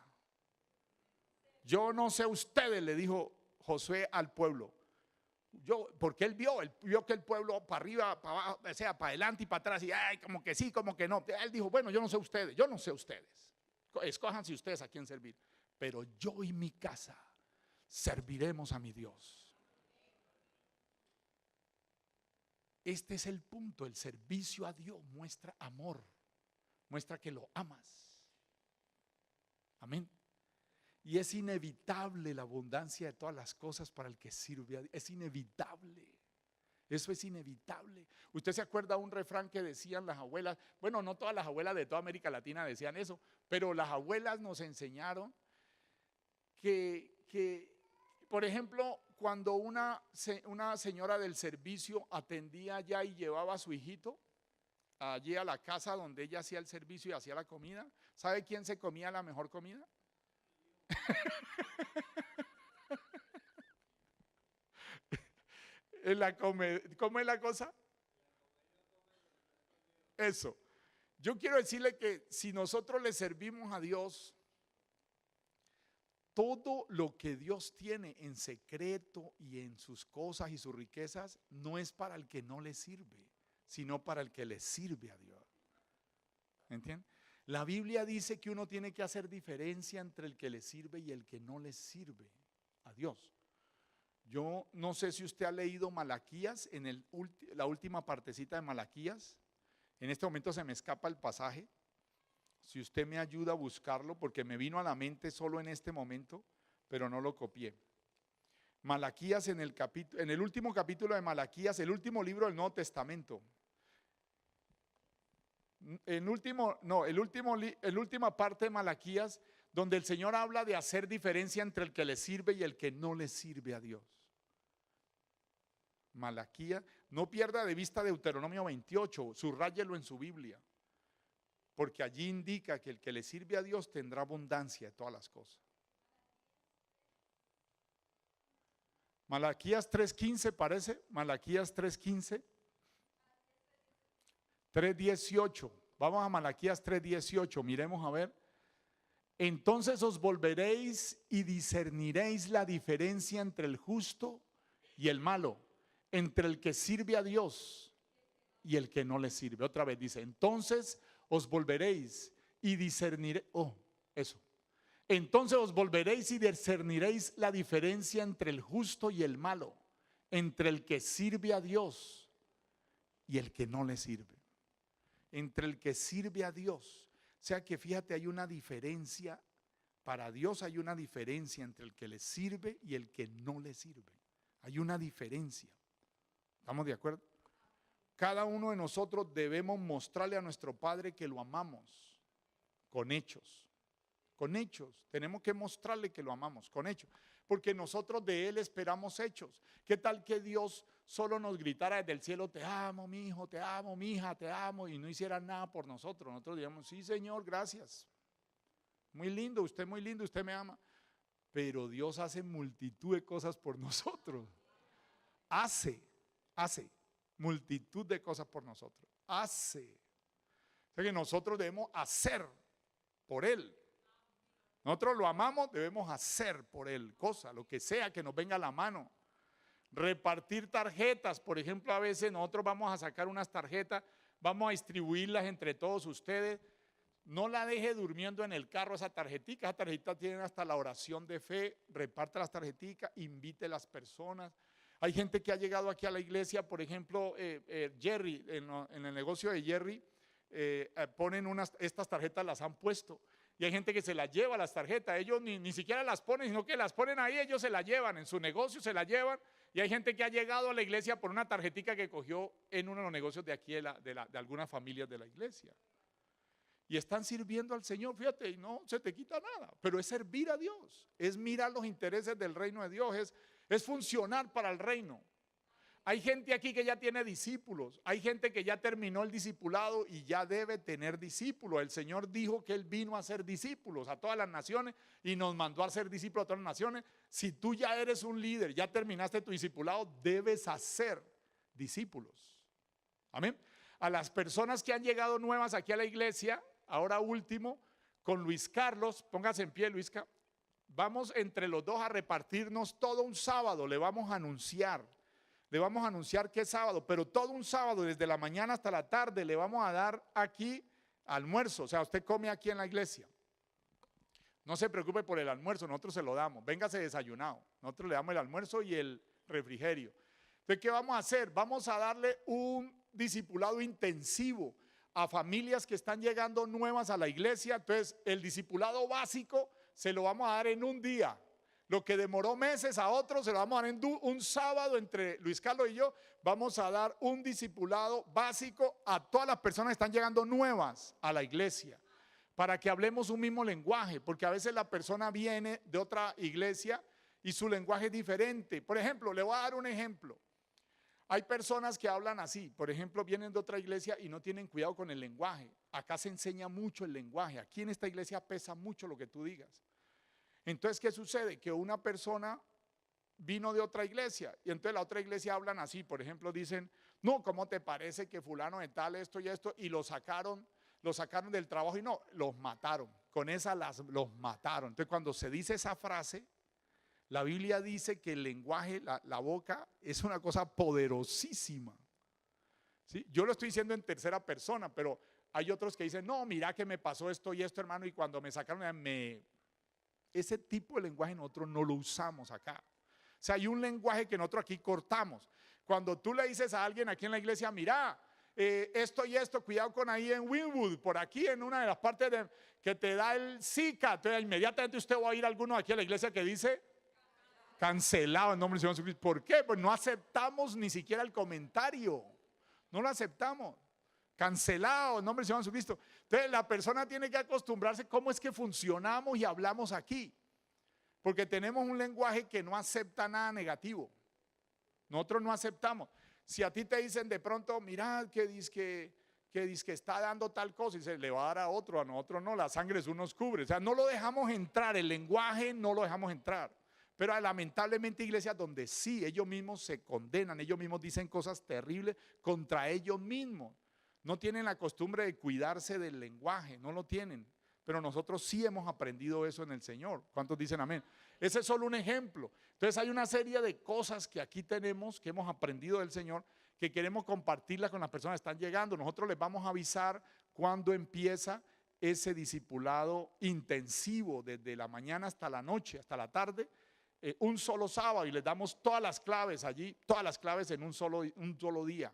yo no sé ustedes, le dijo Josué al pueblo. Porque él vio que el pueblo para arriba, para abajo, o sea, para adelante y para atrás, y como que sí, como que no. Él dijo: bueno, yo no sé ustedes, escójanse ustedes a quién servir, pero yo y mi casa serviremos a mi Dios. Este es el punto. El servicio a Dios muestra amor, muestra que lo amas. Amén. Y es inevitable la abundancia de todas las cosas para el que sirve a Dios. Es inevitable. Eso es inevitable. Usted se acuerda de un refrán que decían las abuelas. Bueno, no todas las abuelas de toda América Latina decían eso, pero las abuelas nos enseñaron que por ejemplo, cuando una señora del servicio atendía allá y llevaba a su hijito allí a la casa donde ella hacía el servicio y hacía la comida, ¿sabe quién se comía la mejor comida? ¿Cómo es la cosa? Eso. Yo quiero decirle que si nosotros le servimos a Dios, todo lo que Dios tiene en secreto y en sus cosas y sus riquezas no es para el que no le sirve, sino para el que le sirve a Dios. ¿Entienden? La Biblia dice que uno tiene que hacer diferencia entre el que le sirve y el que no le sirve a Dios. Yo no sé si usted ha leído Malaquías, en la última partecita de Malaquías. En este momento se me escapa el pasaje. Si usted me ayuda a buscarlo, porque me vino a la mente solo en este momento, pero no lo copié. Malaquías en el último capítulo de Malaquías, el último libro del Nuevo Testamento. La última parte de Malaquías, donde el Señor habla de hacer diferencia entre el que le sirve y el que no le sirve a Dios. Malaquías, no pierda de vista Deuteronomio 28, subráyelo en su Biblia, porque allí indica que el que le sirve a Dios tendrá abundancia de todas las cosas. Malaquías 3:15 parece, Malaquías 3:15. 3:18, vamos a Malaquías 3:18, miremos a ver. Entonces os volveréis y discerniréis la diferencia entre el justo y el malo, entre el que sirve a Dios y el que no le sirve. Otra vez dice: entonces os volveréis y discerniréis, entonces os volveréis y discerniréis la diferencia entre el justo y el malo, entre el que sirve a Dios y el que no le sirve. entre el que sirve a Dios. O sea que fíjate, hay una diferencia. Para Dios hay una diferencia entre el que le sirve y el que no le sirve. Hay una diferencia. ¿Estamos de acuerdo? Cada uno de nosotros debemos mostrarle a nuestro Padre que lo amamos con hechos. Con hechos. Tenemos que mostrarle que lo amamos con hechos. Porque nosotros de Él esperamos hechos. ¿Qué tal que Dios solo nos gritara desde el cielo, te amo, mi hijo, te amo, mi hija, te amo, y no hiciera nada por nosotros? Nosotros diríamos, sí, Señor, gracias. Muy lindo, usted me ama. Pero Dios hace multitud de cosas por nosotros. Hace multitud de cosas por nosotros. Hace. O sea que nosotros debemos hacer por Él. Nosotros lo amamos, debemos hacer por Él cosas, lo que sea que nos venga a la mano. Repartir tarjetas, por ejemplo, a veces nosotros vamos a sacar unas tarjetas, vamos a distribuirlas entre todos ustedes. No la deje durmiendo en el carro esa tarjetita tiene hasta la oración de fe. Reparte las tarjeticas, invite a las personas. Hay gente que ha llegado aquí a la iglesia, por ejemplo, Jerry, en el negocio de Jerry, ponen estas tarjetas, las han puesto. Y hay gente que se las lleva las tarjetas, ellos ni siquiera las ponen, sino que las ponen ahí, ellos se las llevan, en su negocio se las llevan. Y hay gente que ha llegado a la iglesia por una tarjetica que cogió en uno de los negocios de aquí, de algunas familias de la iglesia. Y están sirviendo al Señor, fíjate, y no se te quita nada, pero es servir a Dios, es mirar los intereses del reino de Dios, es funcionar para el reino. Hay gente aquí que ya tiene discípulos, hay gente que ya terminó el discipulado y ya debe tener discípulos. El Señor dijo que Él vino a hacer discípulos a todas las naciones y nos mandó a ser discípulos a todas las naciones. Si tú ya eres un líder, ya terminaste tu discipulado, debes hacer discípulos. Amén. A las personas que han llegado nuevas aquí a la iglesia, ahora último, con Luis Carlos, póngase en pie, Luisca, vamos entre los dos a repartirnos todo un sábado, le vamos a anunciar que es sábado, pero todo un sábado, desde la mañana hasta la tarde, le vamos a dar aquí almuerzo. O sea, usted come aquí en la iglesia. No se preocupe por el almuerzo, nosotros se lo damos. Véngase desayunado. Nosotros le damos el almuerzo y el refrigerio. Entonces, ¿qué vamos a hacer? Vamos a darle un discipulado intensivo a familias que están llegando nuevas a la iglesia. Entonces, el discipulado básico se lo vamos a dar en un día. Lo que demoró meses a otros se lo vamos a dar en un sábado. Entre Luis Carlos y yo vamos a dar un discipulado básico a todas las personas que están llegando nuevas a la iglesia, para que hablemos un mismo lenguaje, porque a veces la persona viene de otra iglesia y su lenguaje es diferente. Por ejemplo, le voy a dar un ejemplo. Hay personas que hablan así, por ejemplo, vienen de otra iglesia y no tienen cuidado con el lenguaje. Acá se enseña mucho el lenguaje, aquí en esta iglesia pesa mucho lo que tú digas. Entonces, ¿qué sucede? Que una persona vino de otra iglesia y entonces la otra iglesia hablan así, por ejemplo, dicen, no, ¿cómo te parece que fulano de tal esto y esto? Y lo sacaron del trabajo y no, los mataron, con esa los mataron. Entonces, cuando se dice esa frase, la Biblia dice que el lenguaje, la boca, es una cosa poderosísima. ¿Sí? Yo lo estoy diciendo en tercera persona, pero hay otros que dicen, no, mira que me pasó esto y esto, hermano, y cuando me sacaron, ese tipo de lenguaje nosotros no lo usamos acá. O sea, hay un lenguaje que nosotros aquí cortamos. Cuando tú le dices a alguien aquí en la iglesia, mira, esto y esto, cuidado con ahí en Winwood, por aquí en una de las partes que te da el Zika, entonces inmediatamente usted va a ir a alguno aquí a la iglesia que dice, cancelado en nombre del Señor Jesucristo. ¿Por qué? Pues no aceptamos ni siquiera el comentario, no lo aceptamos. Cancelado en nombre del Señor Jesucristo. Entonces la persona tiene que acostumbrarse cómo es que funcionamos y hablamos aquí, porque tenemos un lenguaje que no acepta nada negativo. Nosotros no aceptamos. Si a ti te dicen de pronto, mira que dice que está dando tal cosa y se le va a dar a nosotros no, la sangre eso nos cubre. O sea, no lo dejamos entrar, el lenguaje no lo dejamos entrar. Pero lamentablemente iglesias donde sí, ellos mismos se condenan, ellos mismos dicen cosas terribles contra ellos mismos. No tienen la costumbre de cuidarse del lenguaje, no lo tienen. Pero nosotros sí hemos aprendido eso en el Señor. ¿Cuántos dicen amén? Ese es solo un ejemplo. Entonces hay una serie de cosas que aquí tenemos, que hemos aprendido del Señor, que queremos compartirlas con las personas que están llegando. Nosotros les vamos a avisar cuando empieza ese discipulado intensivo, desde la mañana hasta la noche, hasta la tarde, un solo sábado, y les damos todas las claves allí, todas las claves en un solo día,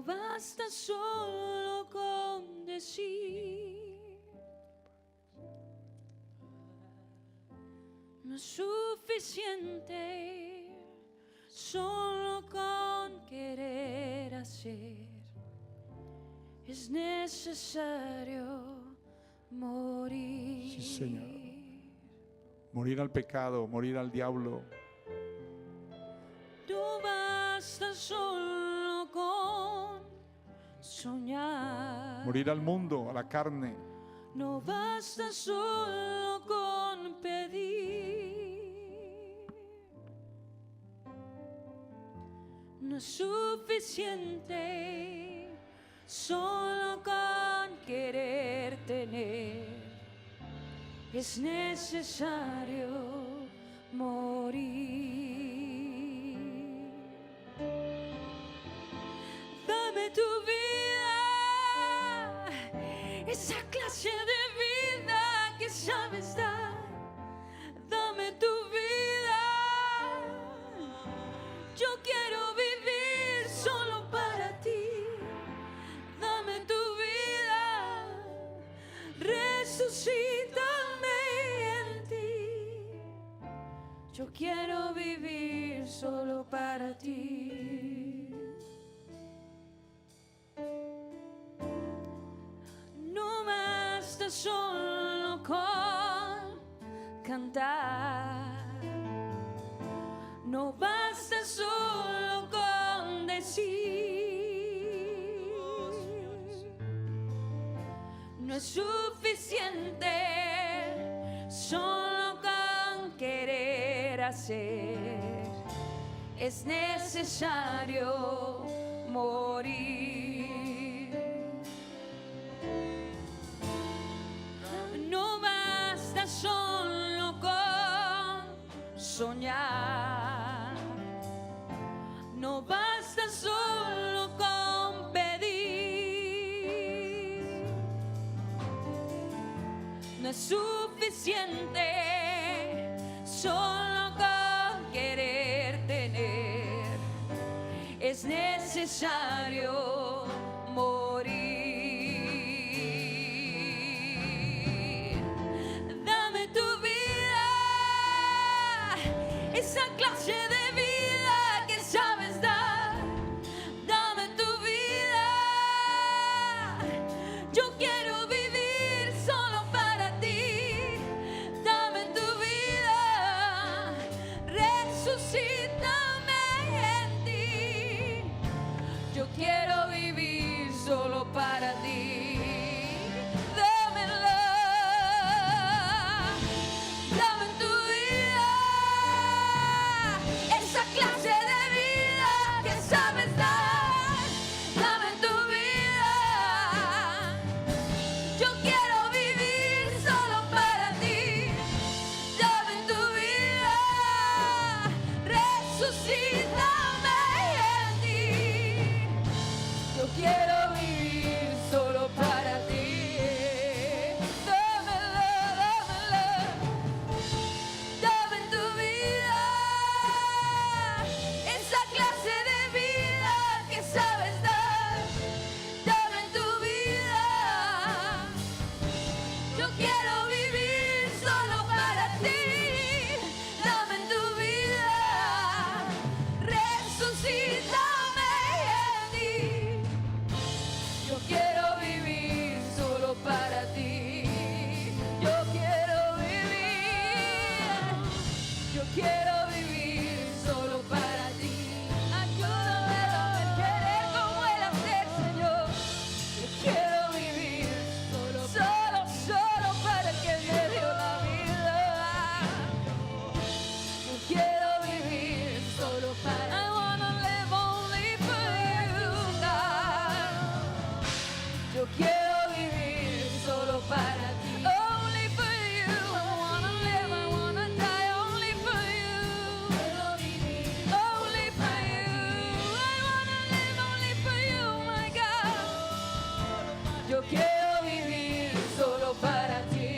No basta solo con decir, no es suficiente solo con querer hacer. Es necesario morir.
Sí, Señor. Morir al pecado, morir al diablo.
No basta solo con soñar.
Morir al mundo, a la carne.
No basta solo con pedir. No es suficiente solo con querer tener. Es necesario morir. Dame tu vida, esa clase de vida que sabes dar. Dame tu vida, yo quiero vivir solo para ti. Dame tu vida, resucítame en ti. Yo quiero vivir solo para ti. No basta solo con cantar. No basta solo con decir. No es suficiente solo con querer hacer. Es necesario morir. No basta solo con soñar. No basta solo con pedir. No es suficiente solo con querer tener. Es necesario morir. Dame tu vida, esa clase de vida que sabes dar. Dame tu vida, yo quiero vivir solo para ti. Dame tu vida, resucítame en ti. Yo quiero vivir solo para ti. Dámela, dame tu vida, esa clase de vida que sabes dar. Dame tu vida, yo quiero vivir solo para ti. Dame tu vida, resucítame en ti. Yo quiero vivir solo para ti. Dámela, dámela. Dame tu vida, esa clase de vida que sabes dar. Dame tu vida, yo quiero vivir solo para ti. Dame tu vida, resucítame en ti. Yo quiero vivir solo para ti. Yo quiero vivir. Yo quiero vivir solo para ti. Ayúdame a querer como el hacer, Señor. Yo quiero vivir solo para el que me dio la vida. Yo quiero vivir solo para ti. I wanna live only for you, God. Yo quiero vivir solo para ti. Only for you. I wanna live, I wanna die only for you. Only for you. I wanna live only for you, my God. Yo quiero vivir solo para ti.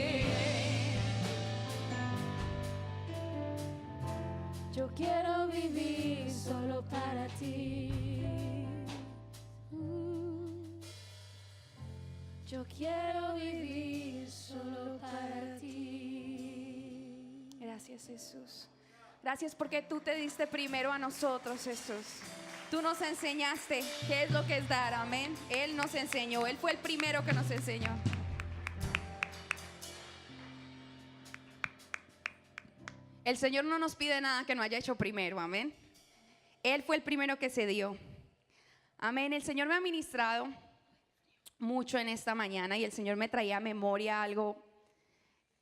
Yo quiero vivir solo para ti. Yo quiero vivir solo para ti. Gracias, Jesús. Gracias porque tú te diste primero a nosotros, Jesús. Tú nos enseñaste qué es lo que es dar, amén. Él nos enseñó, Él fue el primero que nos enseñó. El Señor no nos pide nada que no haya hecho primero, amén. Él fue el primero que se dio. Amén. El Señor me ha ministrado mucho en esta mañana y el Señor me traía a memoria algo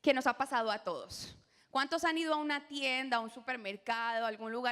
que nos ha pasado a todos. ¿Cuántos han ido a una tienda, a un supermercado, a algún lugar